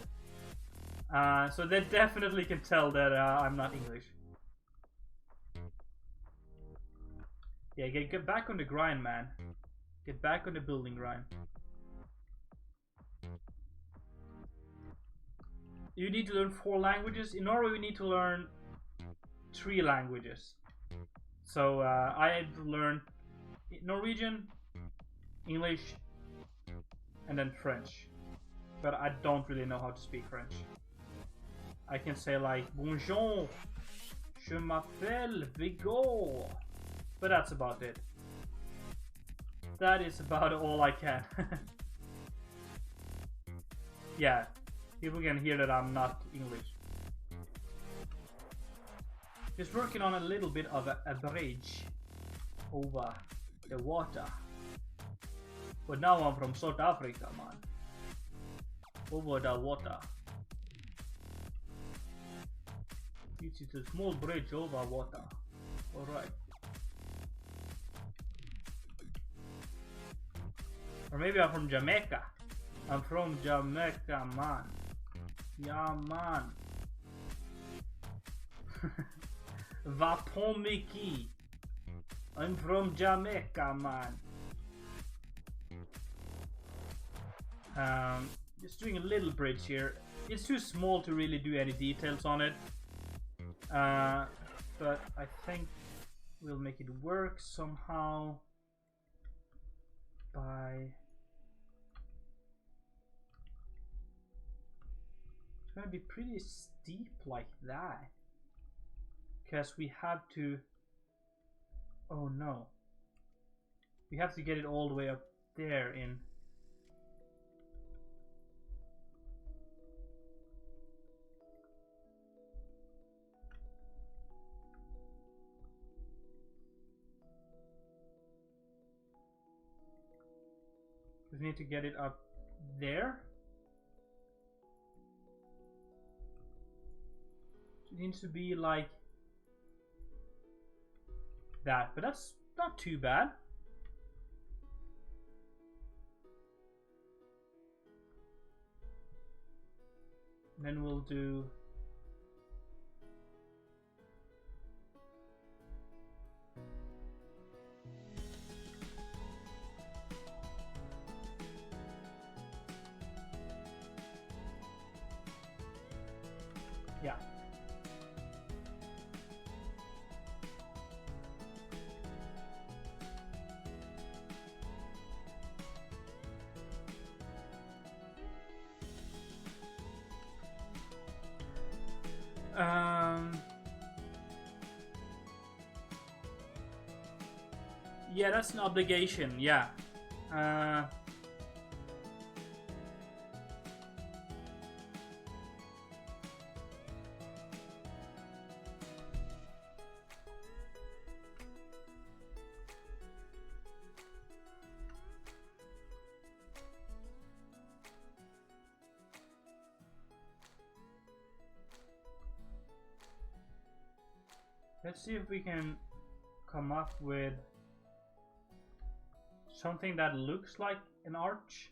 So they definitely can tell that I'm not English. Yeah, get back on the grind, man. Get back on the building grind. You need to learn 4 languages. In Norway, we need to learn 3 languages. So I had to learn Norwegian, English, and then French. But I don't really know how to speak French. I can say like, bonjour, je m'appelle Vigo. But that's about it. That is about all I can. Yeah, people can hear that I'm not English. Just working on a little bit of a bridge over the water. But now I'm from South Africa, man. Over the water. It's a small bridge over water. Alright. Or maybe I'm from Jamaica. I'm from Jamaica, man. Yeah, man. Vapomiki. I'm from Jamaica, man. Just doing a little bridge here. It's too small to really do any details on it. But I think we'll make it work somehow by... It's gonna be pretty steep like that. Because we have to... Oh no. We have to get it all the way up there in... We need to get it up there. It needs to be like that, but that's not too bad. Then we'll do yeah. Yeah, that's an obligation, yeah. Let's see if we can come up with something that looks like an arch.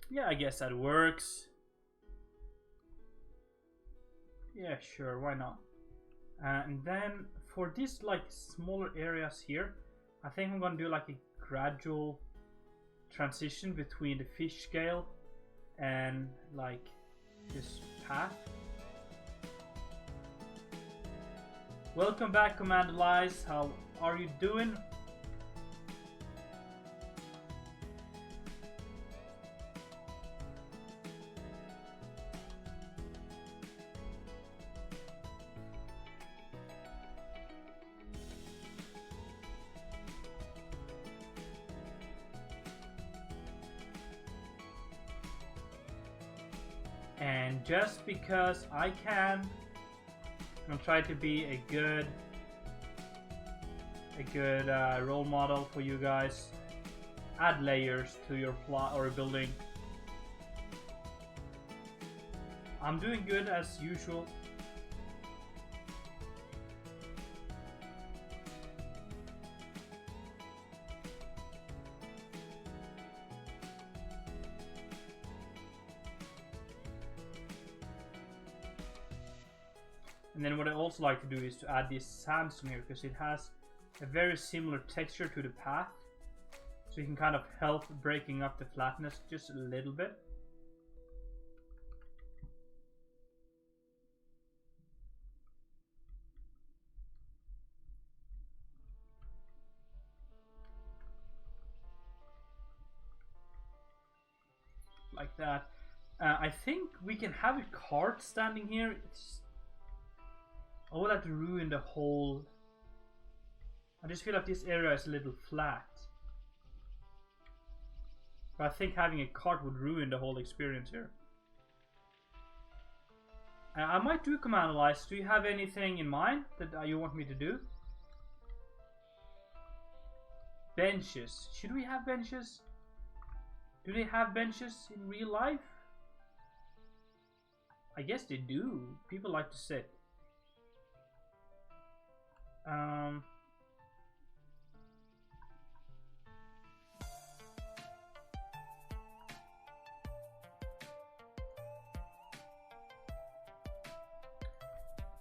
Yeah, I guess that works. Yeah, sure, why not? And then for these like smaller areas here, I think I'm gonna do like a gradual transition between the fish scale and like this path. Welcome back, Commander Lies. How are you doing? And just because I can, I'm trying to be a good role model for you guys. Add layers to your plot or building. I'm doing good as usual. And then what I also like to do is to add this sandstone here, because it has a very similar texture to the path. So you can kind of help breaking up the flatness just a little bit. Like that. I think we can have a cart standing here. I would have to ruin the whole... I just feel like this area is a little flat. But I think having a cart would ruin the whole experience here. I might do Command Lies. Do you have anything in mind that you want me to do? Benches. Should we have benches? Do they have benches in real life? I guess they do. People like to sit.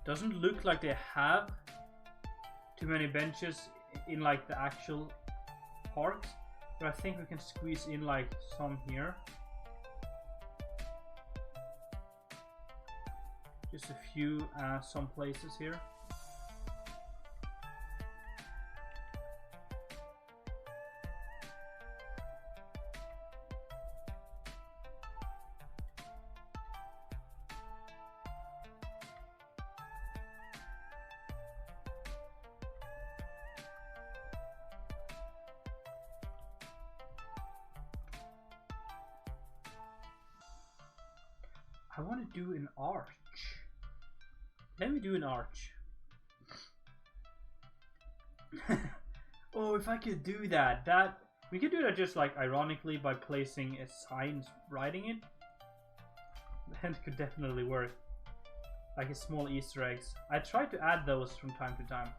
Doesn't look like they have too many benches in like the actual parks, but I think we can squeeze in like some here. Just a few some places here. I want to do an arch. Let me do an arch. Oh, if I could do that, we could do that just like ironically by placing a sign writing it. That could definitely work. Like a small Easter eggs. I try to add those from time to time.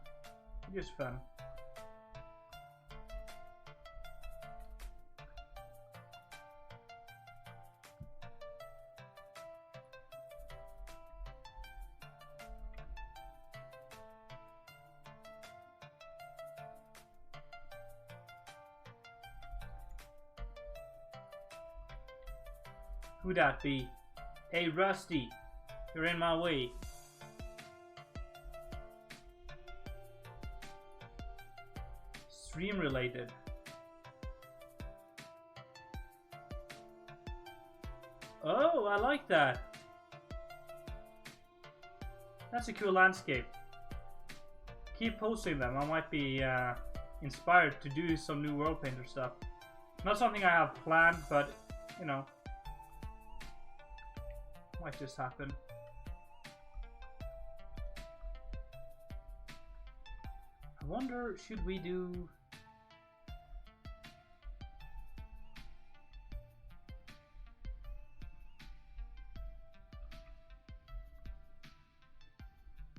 Just fun. Who that be? Hey Rusty, you're in my way. Stream related. Oh, I like that. That's a cool landscape. Keep posting them. I might be inspired to do some new World Painter stuff. Not something I have planned, but you know. Might just happen. I wonder, should we do...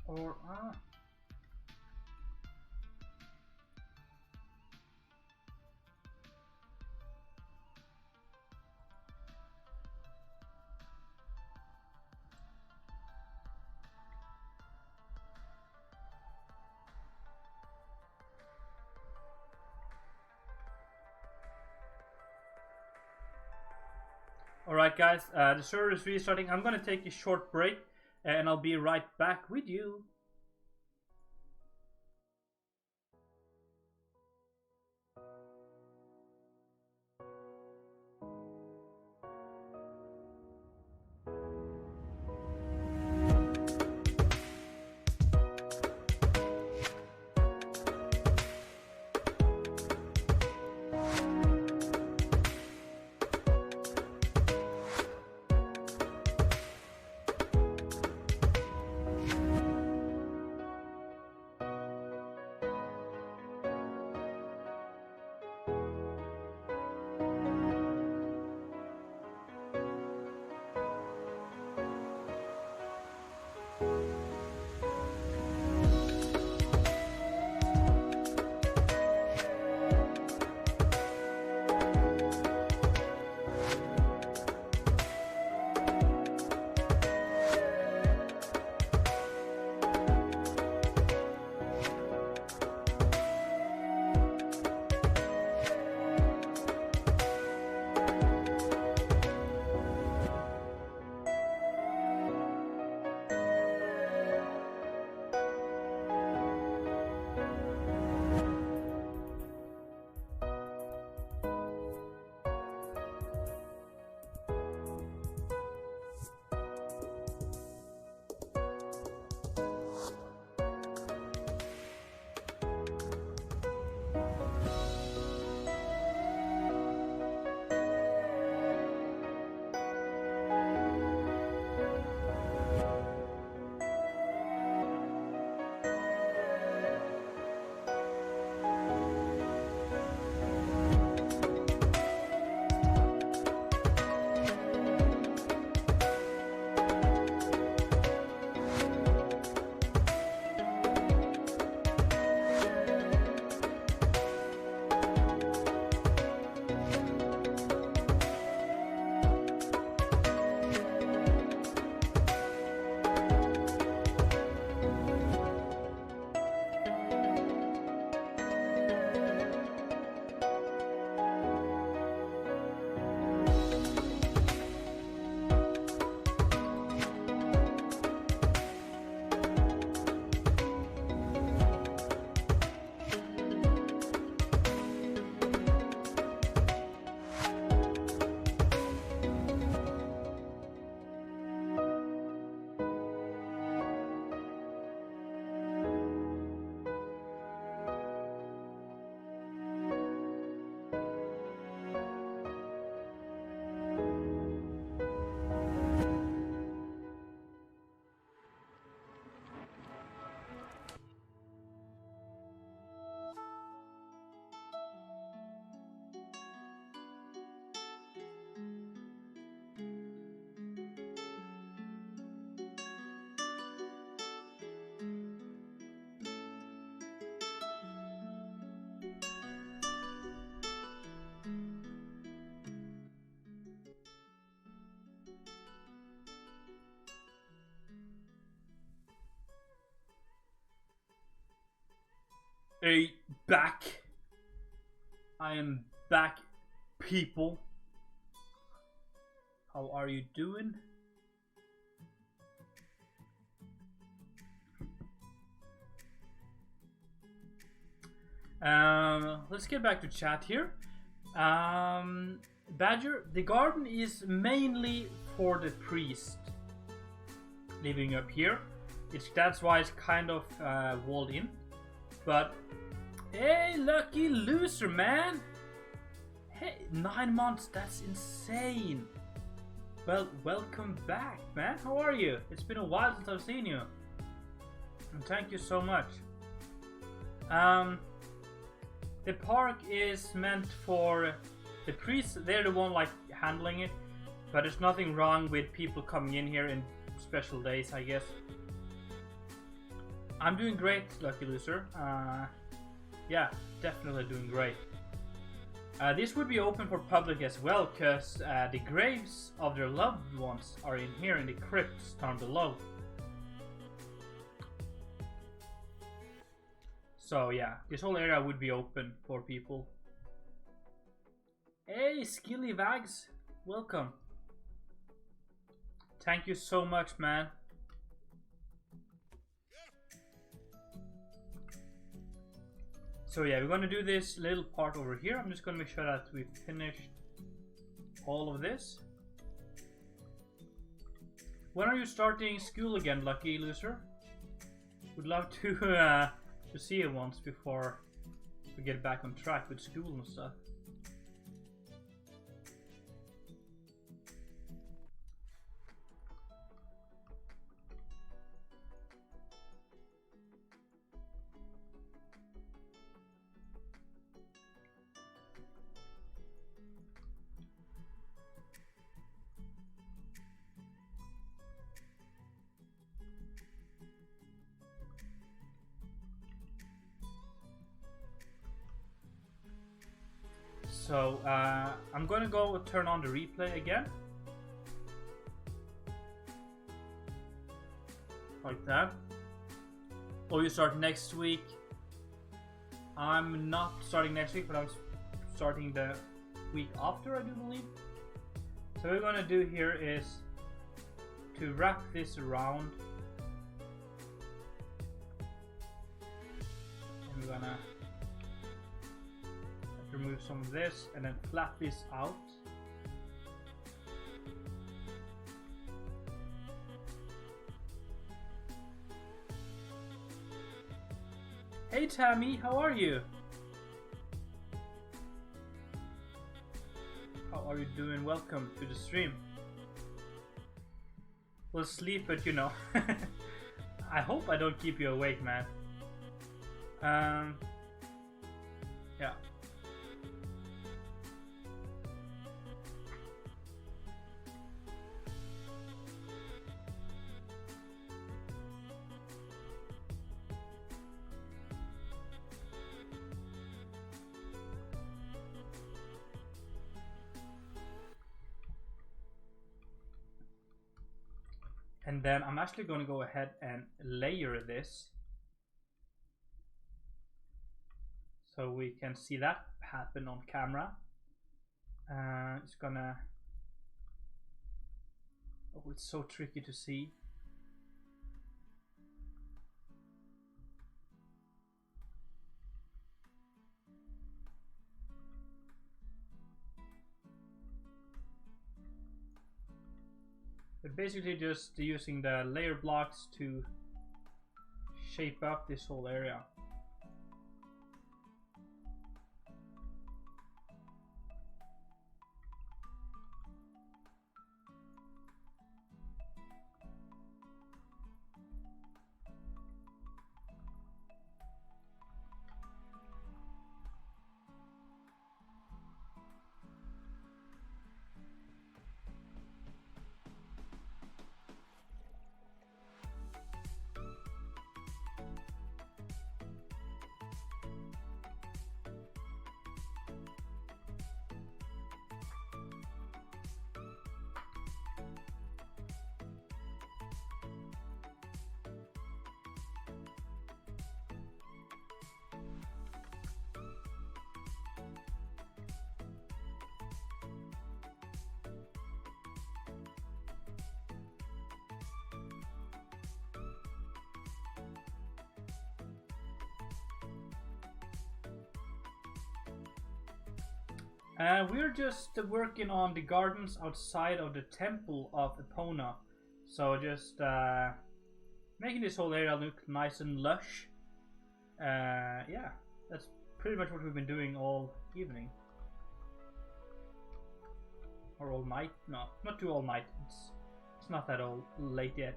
Or, Alright guys, the server is restarting. I'm gonna take a short break and I'll be right back with you. Hey, back. I am back, people. How are you doing? Let's get back to chat here. Badger, the garden is mainly for the priest living up here. That's why it's kind of walled in. But hey, lucky loser, man! Hey, 9 months, that's insane! Well, welcome back, man. How are you? It's been a while since I've seen you. And thank you so much. The park is meant for the priests. They're the one like handling it. But there's nothing wrong with people coming in here in special days, I guess. I'm doing great, lucky loser. Yeah, definitely doing great. This would be open for public as well, because the graves of their loved ones are in here in the crypts down below. So yeah, this whole area would be open for people. Hey, Skilly Vags, welcome. Thank you so much, man. So yeah, we're gonna do this little part over here. I'm just gonna make sure that we finished all of this. When are you starting school again, lucky loser? Would love to see you once before we get back on track with school and stuff. So I'm gonna go turn on the replay again, like that. Oh, you start next week? I'm not starting next week, but I'm starting the week after, I do believe. So what we're gonna do here is to wrap this around, and we're gonna remove some of this and then flat this out. Hey Tammy, how are you? How are you doing? Welcome to the stream. We'll sleep, but you know. I hope I don't keep you awake, man. Yeah. And then I'm actually going to go ahead and layer this so we can see that happen on camera. It's gonna... Oh, it's so tricky to see. But basically just using the layer blocks to shape up this whole area. We're just working on the gardens outside of the temple of Epona. So just making this whole area look nice and lush. Yeah, that's pretty much what we've been doing all evening. Or all night? No, not too all night. It's not that all late yet.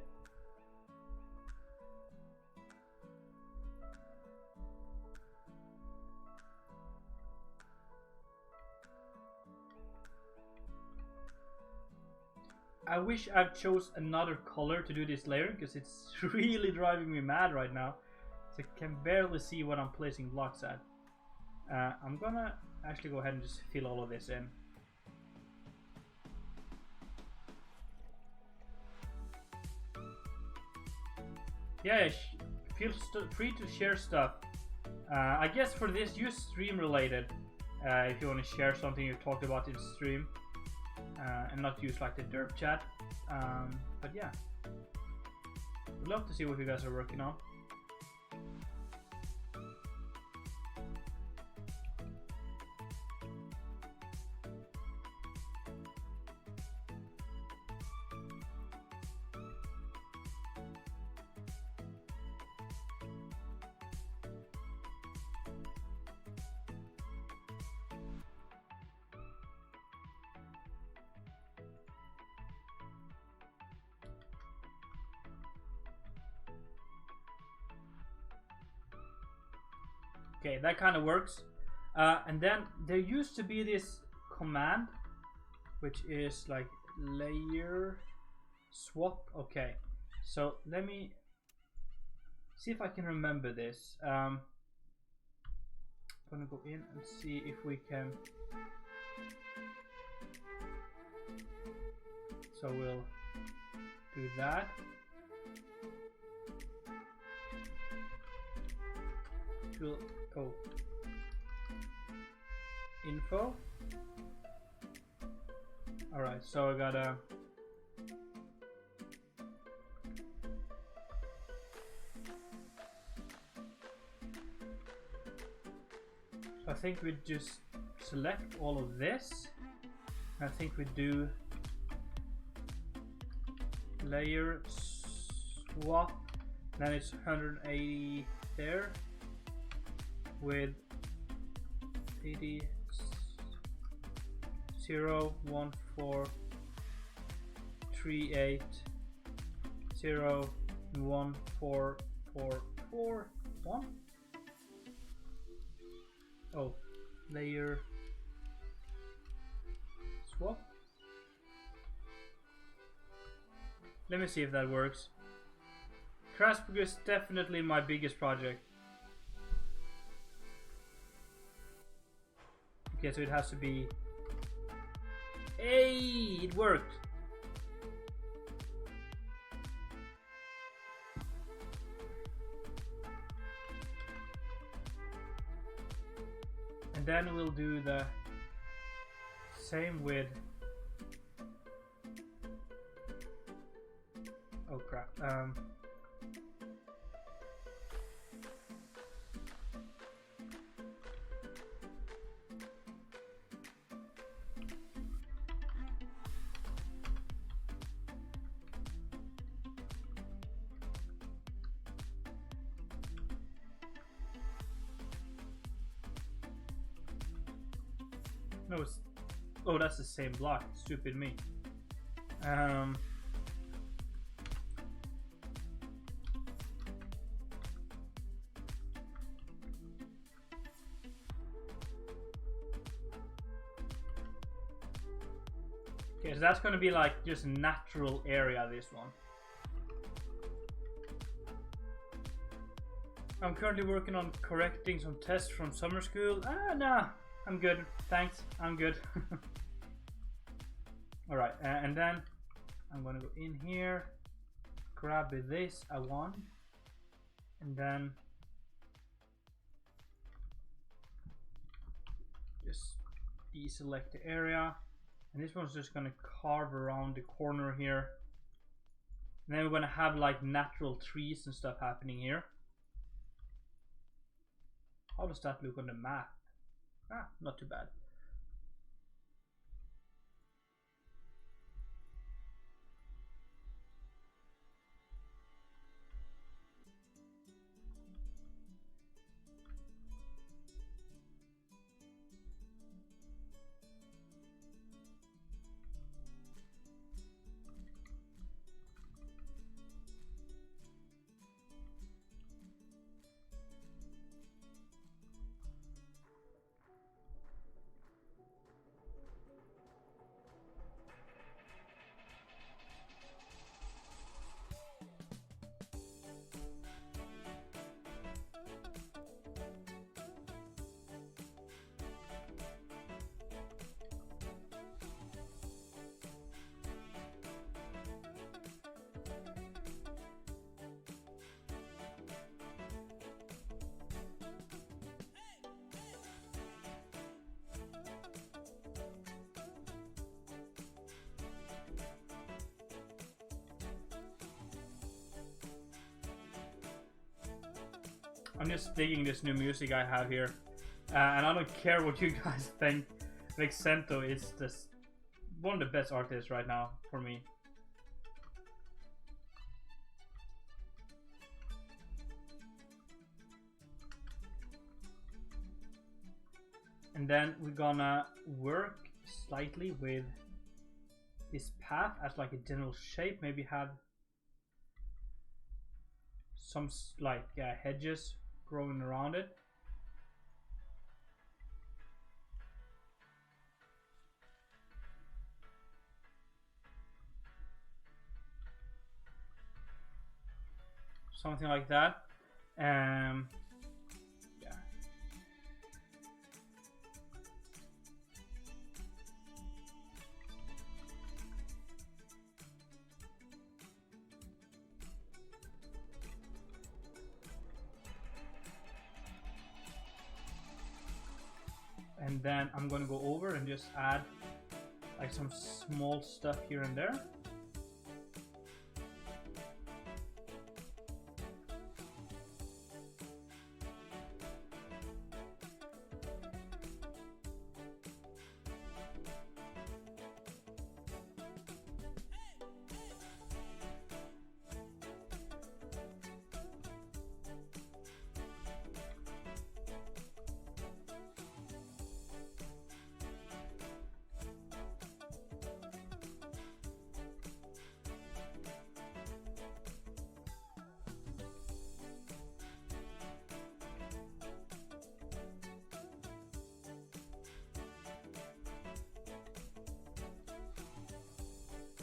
I wish I've chose another color to do this layer because it's really driving me mad right now. So I can barely see what I'm placing blocks at. I'm gonna actually go ahead and just fill all of this in. Yeah, feel free to share stuff. I guess for this, use stream related if you want to share something you talked about in stream. And not use like the derp chat. But yeah, we'd love to see what you guys are working on. Okay, that kind of works. And then there used to be this command, which is like layer swap. Okay, so let me see if I can remember this. I'm gonna go in and see if we can. So we'll do that. We'll go info. Alright, so I gotta I think we just select all of this. I think we do layer swap, then it's 180 there with 80 0 1 4 3 8 0 1 4 4 4 1. Oh, layer swap. Let me see if that works. Crasburg is definitely my biggest project. Okay, so it has to be. Hey, it worked. And then we'll do the same with. Oh crap. No, it's, oh, that's the same block. Stupid me. Okay, so that's going to be like just natural area, this one. I'm currently working on correcting some tests from summer school. Nah, I'm good. Thanks, I'm good. Alright, and then I'm going to go in here, grab this, I want, and then just deselect the area. And this one's just gonna carve around the corner here. And then we're gonna have like natural trees and stuff happening here. How does that look on the map? Ah, not too bad. I'm just digging this new music I have here. And I don't care what you guys think. Vexento is just one of the best artists right now for me. And then we're gonna work slightly with this path as like a general shape. Maybe have some like hedges growing around it. Something like that. Yeah. And then I'm gonna go over and just add like some small stuff here and there.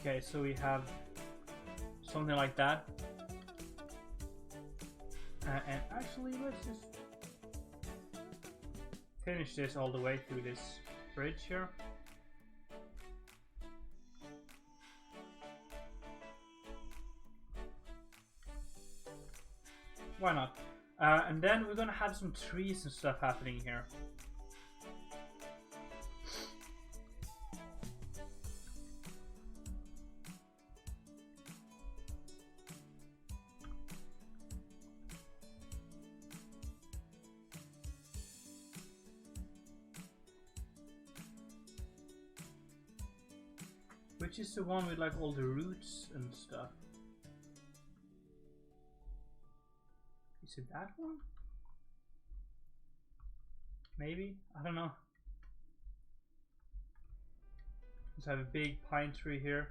Okay, so we have something like that. And actually, let's just finish this all the way through this bridge here. Why not? And then we're gonna have some trees and stuff happening here. Which is the one with like all the roots and stuff? Is it that one? Maybe? I don't know. Let's have a big pine tree here.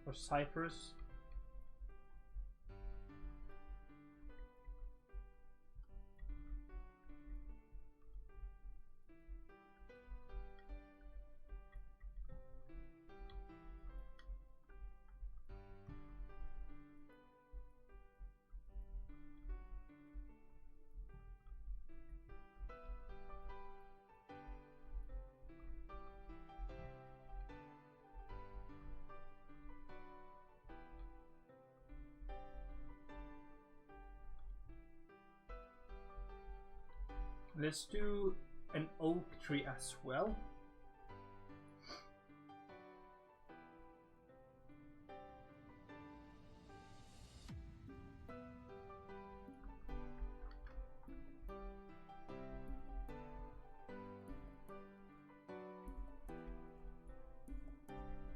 Or cypress. Let's do an oak tree as well.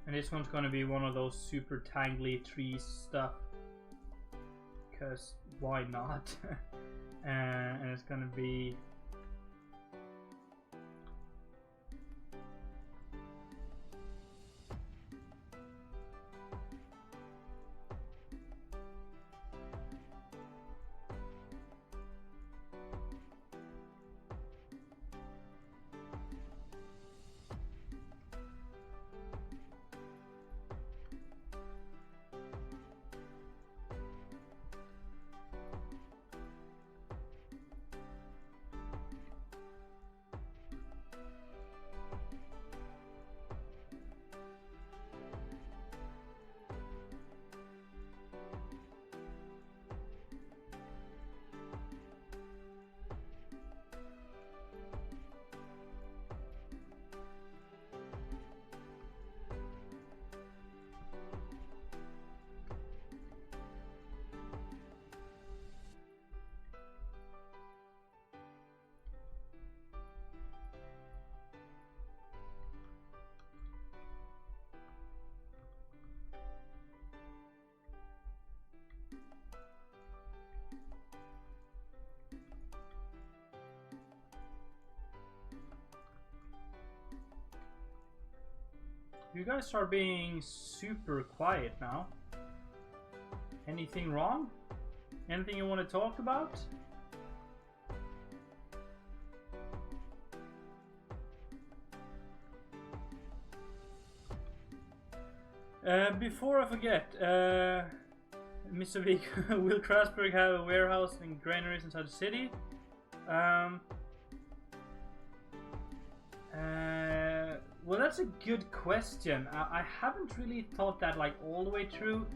And this one's gonna be one of those super tangly tree stuff. Because why not? And it's gonna be You guys are being super quiet now. Anything wrong? Anything you want to talk about? Before I forget, Mr. Vic, will Crasburg have a warehouse and granaries inside the city? Well, that's a good question. I haven't really thought that like all the way through.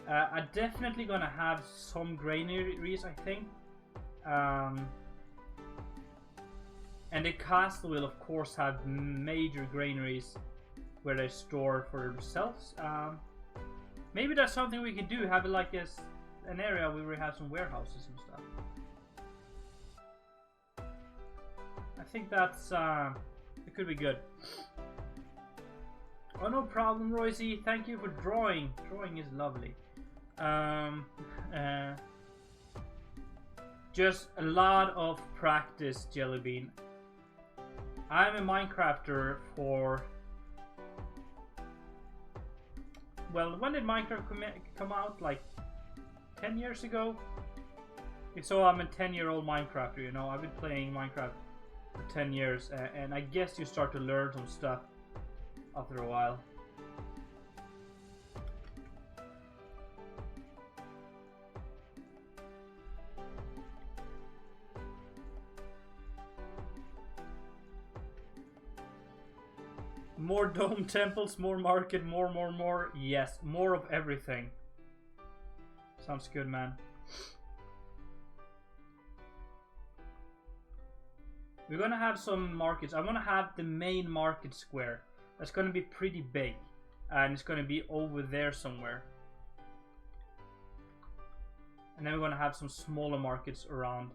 I'm definitely gonna have some granaries, I think. And the castle will of course have major granaries where they store for themselves. Maybe that's something we could do. Have it like an area where we have some warehouses and stuff. I think that's it could be good. Oh, no problem, Royce. Thank you for drawing. Drawing is lovely. Just a lot of practice, Jellybean. I'm a Minecrafter for... Well, when did Minecraft come out? Like 10 years ago? If so, I'm a 10-year-old Minecrafter, you know. I've been playing Minecraft for 10 years, and I guess you start to learn some stuff after a while. More dome temples, more market, more. Yes, more of everything. Sounds good, man. We're gonna have some markets. I'm gonna have the main market square. That's gonna be pretty big. And it's gonna be over there somewhere. And then we're gonna have some smaller markets around,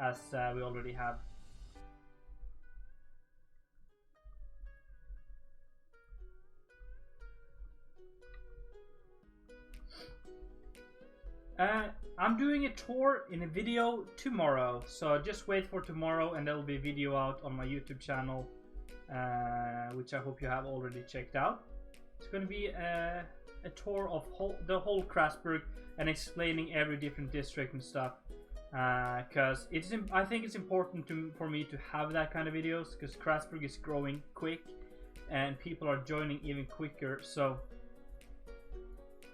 as we already have. I'm doing a tour in a video tomorrow, so just wait for tomorrow and there will be a video out on my YouTube channel, which I hope you have already checked out. It's going to be a tour of the whole Crasburg and explaining every different district and stuff, because I think it's important for me to have that kind of videos, because Crasburg is growing quick and people are joining even quicker. So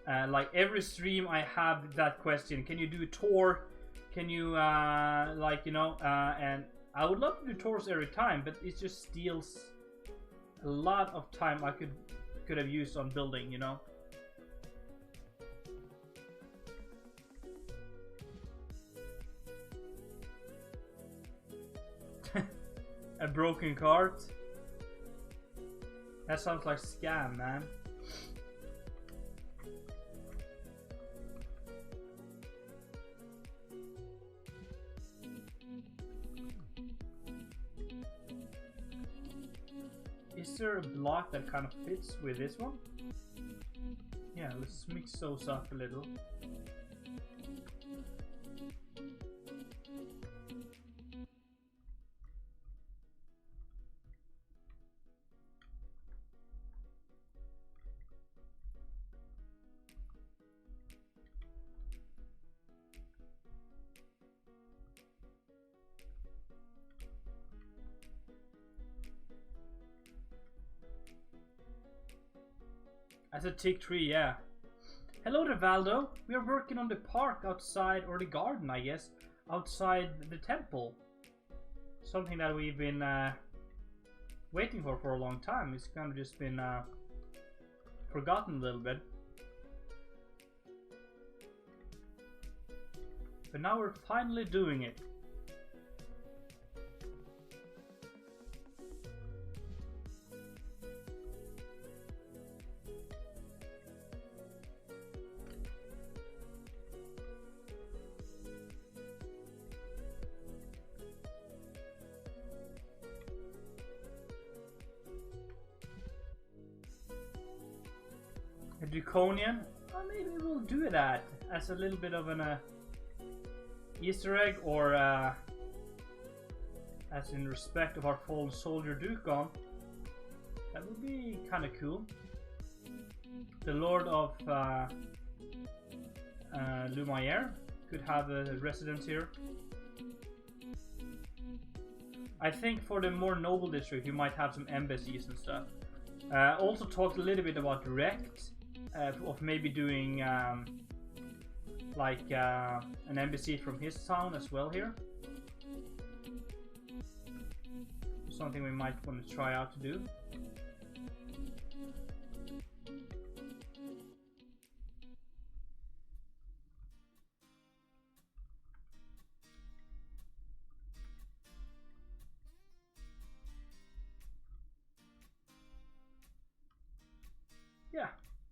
like every stream I have that question, can you do a tour, can you like, you know, and I would love to do tours every time, but it just steals a lot of time I could have used on building, you know. A broken cart? That sounds like scam, man. Is there a block that kind of fits with this one? Yeah, let's mix those up a little. As a tick tree, yeah. Hello there, Valdo. We are working on the park outside, or the garden, I guess, outside the temple. Something that we've been waiting for a long time. It's kind of just been forgotten a little bit. But now we're finally doing it. A draconian? Well, maybe we'll do that. as a little bit of an Easter egg, or as in respect of our fallen soldier Dakr, that would be kind of cool. The Lord of Lumiere could have a residence here. I think for the more noble district, you might have some embassies and stuff. Also talked a little bit about direct, of maybe doing like an embassy from his town as well here. Something we might want to try out to do. Yeah,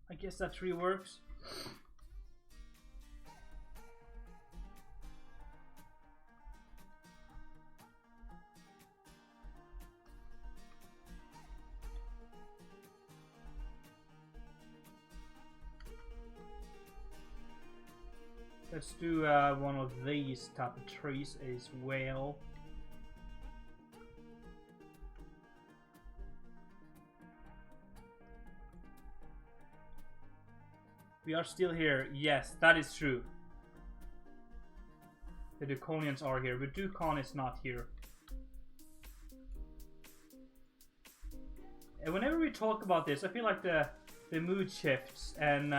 I guess that tree works. Let's do one of these type of trees as well. We are still here. Yes, that is true. The Draconians are here, but Dakr is not here. And whenever we talk about this, I feel like the mood shifts, and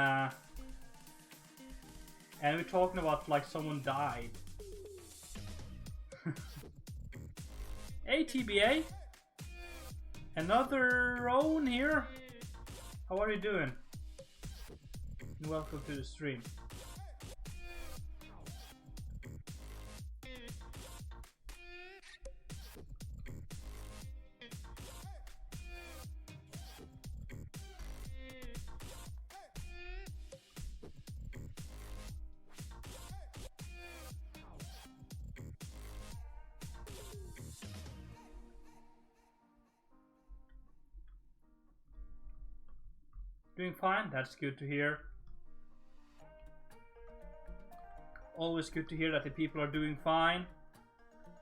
we're talking about like someone died. Hey TBA, another Rowan here. How are you doing? And welcome to the stream. Doing fine, that's good to hear. Always good to hear that the people are doing fine,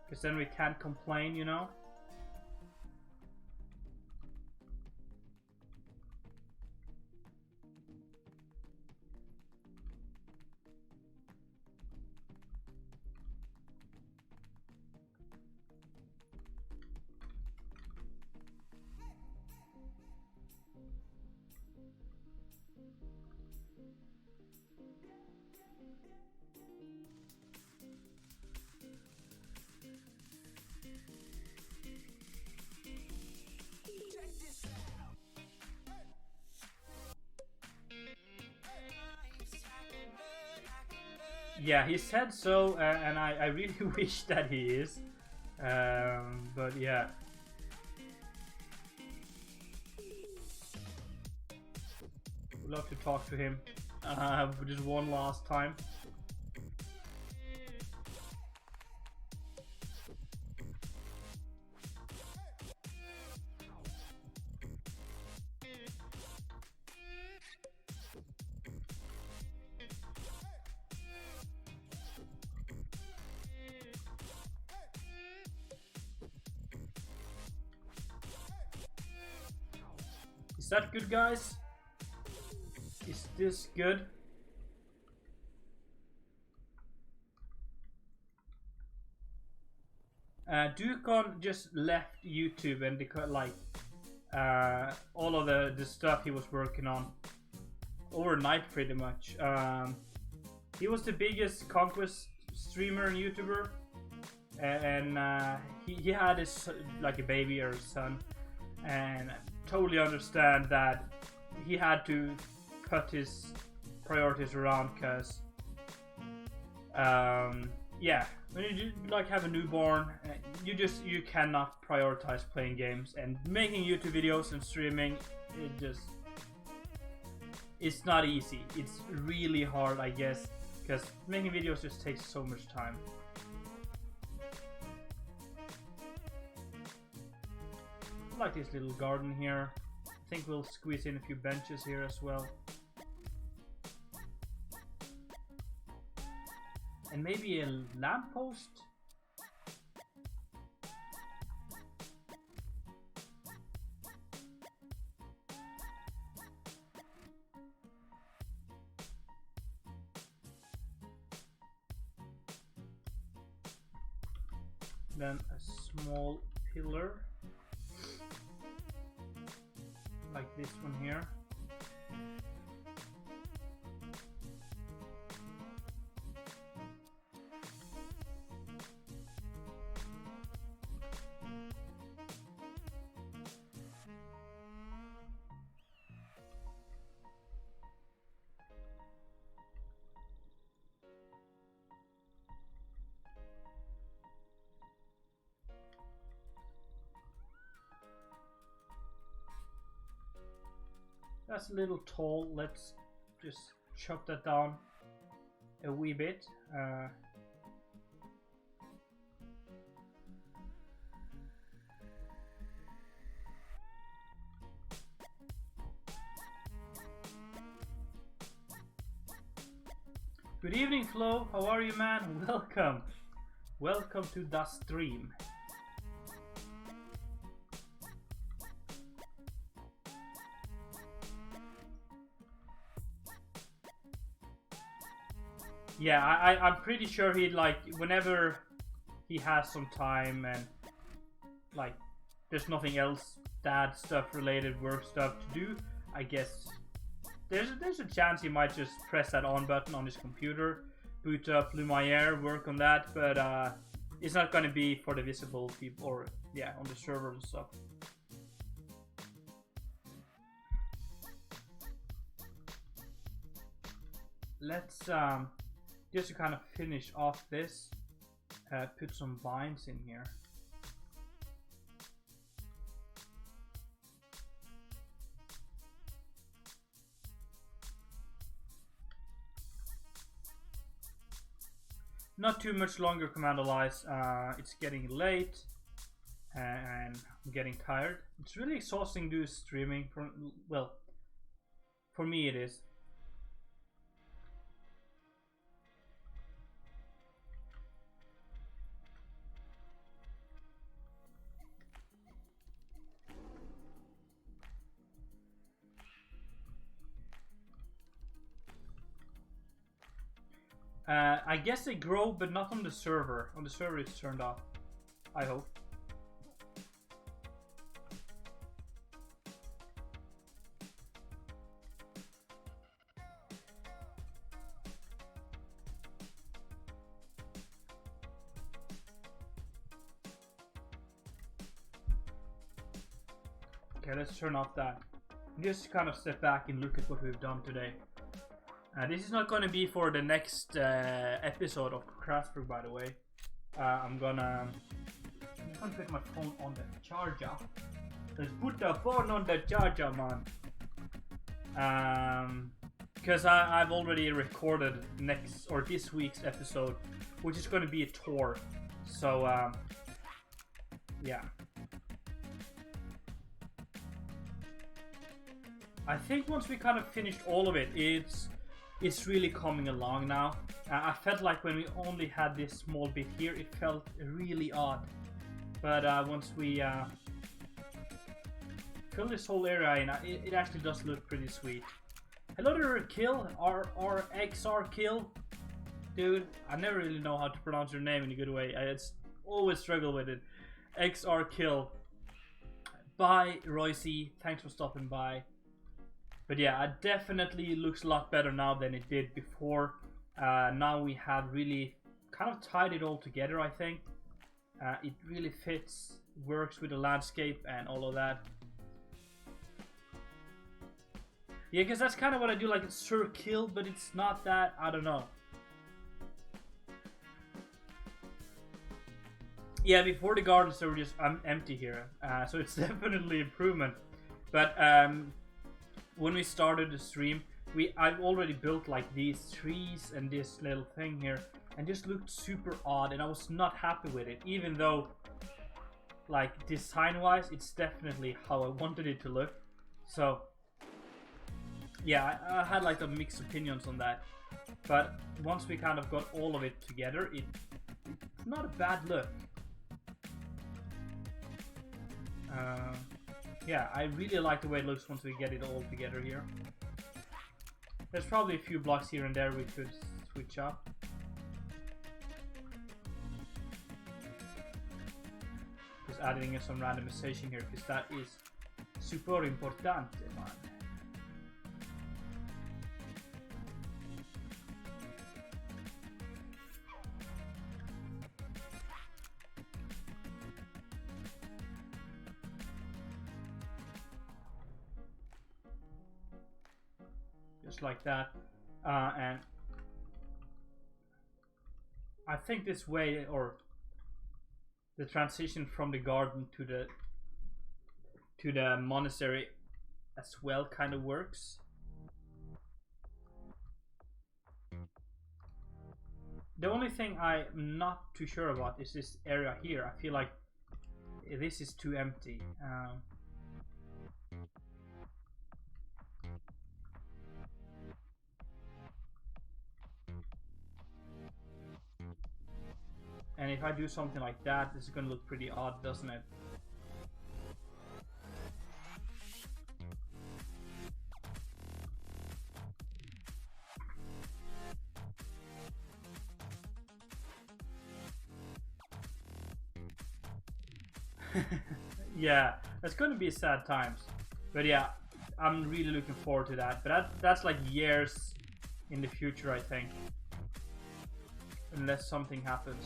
because then we can't complain, you know. Yeah, he said so, and I really wish that he is. But yeah. Would love to talk to him just one last time. Is that good, guys? Is this good? Dakr just left YouTube and like all of the stuff he was working on overnight, pretty much. He was the biggest conquest streamer and YouTuber, and he had his like a baby or a son, and totally understand that he had to cut his priorities around, because yeah, when you like have a newborn, you cannot prioritize playing games, and making YouTube videos and streaming, it's not easy. It's really hard, I guess, because making videos just takes so much time. I like this little garden here. I think we'll squeeze in a few benches here as well. And maybe a lamppost? Then a small pillar. Like this one here. That's a little tall. Let's just chop that down a wee bit. Good evening, Flo. How are you, man? Welcome. Welcome to the stream. Yeah, I'm pretty sure he'd like, whenever he has some time and like there's nothing else dad stuff related, work stuff to do, I guess there's a chance he might just press that on button on his computer, boot up Lumiere, work on that, but it's not going to be for the visible people, or yeah, on the server and stuff. Let's just to kind of finish off this, put some vines in here. Not too much longer, Commander Lies. It's getting late and I'm getting tired. It's really exhausting to do streaming. Well, for me it is. I guess they grow, but not on the server. On the server it's turned off, I hope. Okay, let's turn off that. Just kind of step back and look at what we've done today. This is not going to be for the next episode of Crasburg, by the way. I'm gonna put my phone on the charger. Let's put the phone on the charger, man. Because I've already recorded this week's episode, which is going to be a tour. So yeah. I think once we kind of finished all of it, it's really coming along now. I felt like when we only had this small bit here, it felt really odd. But once we fill this whole area in, it actually does look pretty sweet. Hello there, Kill, or XR Kill. Dude, I never really know how to pronounce your name in a good way. I always struggle with it. XR Kill. Bye, Royce. Thanks for stopping by. But yeah, it definitely looks a lot better now than it did before. Now we have really kind of tied it all together, I think. It really fits, works with the landscape and all of that. Yeah, because that's kind of what I do, like it's Sir Kill, but it's not that, I don't know. Yeah, before the gardens they were just empty here, so it's definitely improvement. But when we started the stream, I've already built like these trees and this little thing here, and just looked super odd, and I was not happy with it, even though like design wise it's definitely how I wanted it to look. So yeah, I had like the mixed opinions on that. But once we kind of got all of it together, it's not a bad look. Yeah, I really like the way it looks once we get it all together here. There's probably a few blocks here and there we could switch up. Just adding in some randomization here, because that is super importante, man. Just like that, and I think this way, or the transition from the garden to the monastery as well, kind of works. The only thing I'm not too sure about is this area here. I feel like this is too empty. And if I do something like that, this is going to look pretty odd, doesn't it? Yeah, that's going to be sad times. But yeah, I'm really looking forward to that. But that's like years in the future, I think. Unless something happens.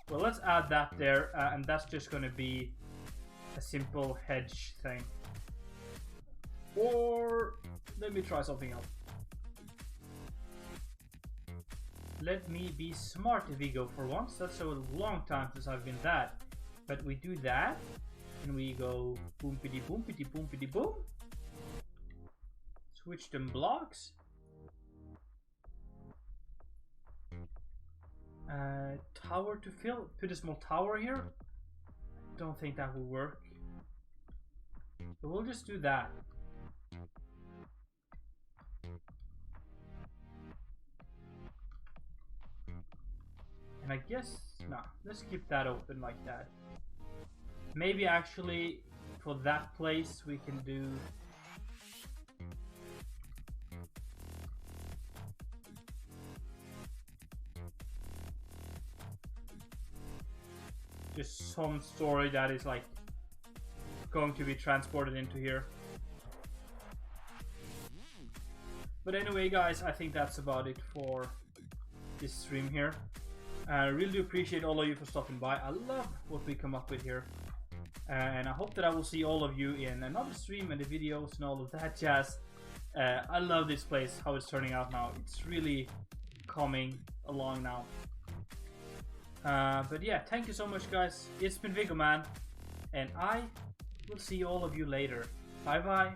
Well, let's add that there, and that's just going to be a simple hedge thing. Or let me try something else. Let me be smart, Vigo, for once. That's a long time since I've been that. But we do that, and we go boompity boompity boompity boom. Switch them blocks. Tower to fill. Put a small tower here. Don't think that will work. But we'll just do that. And I guess, nah, let's keep that open like that. Maybe actually for that place we can do just some story that is like going to be transported into here. But anyway, guys, I think that's about it for this stream here. I really do appreciate all of you for stopping by. I love what we come up with here. And I hope that I will see all of you in another stream and the videos and all of that jazz. I love this place, how it's turning out now. It's really coming along now. But yeah, thank you so much, guys. It's been Vigo, man. And I will see all of you later. Bye bye.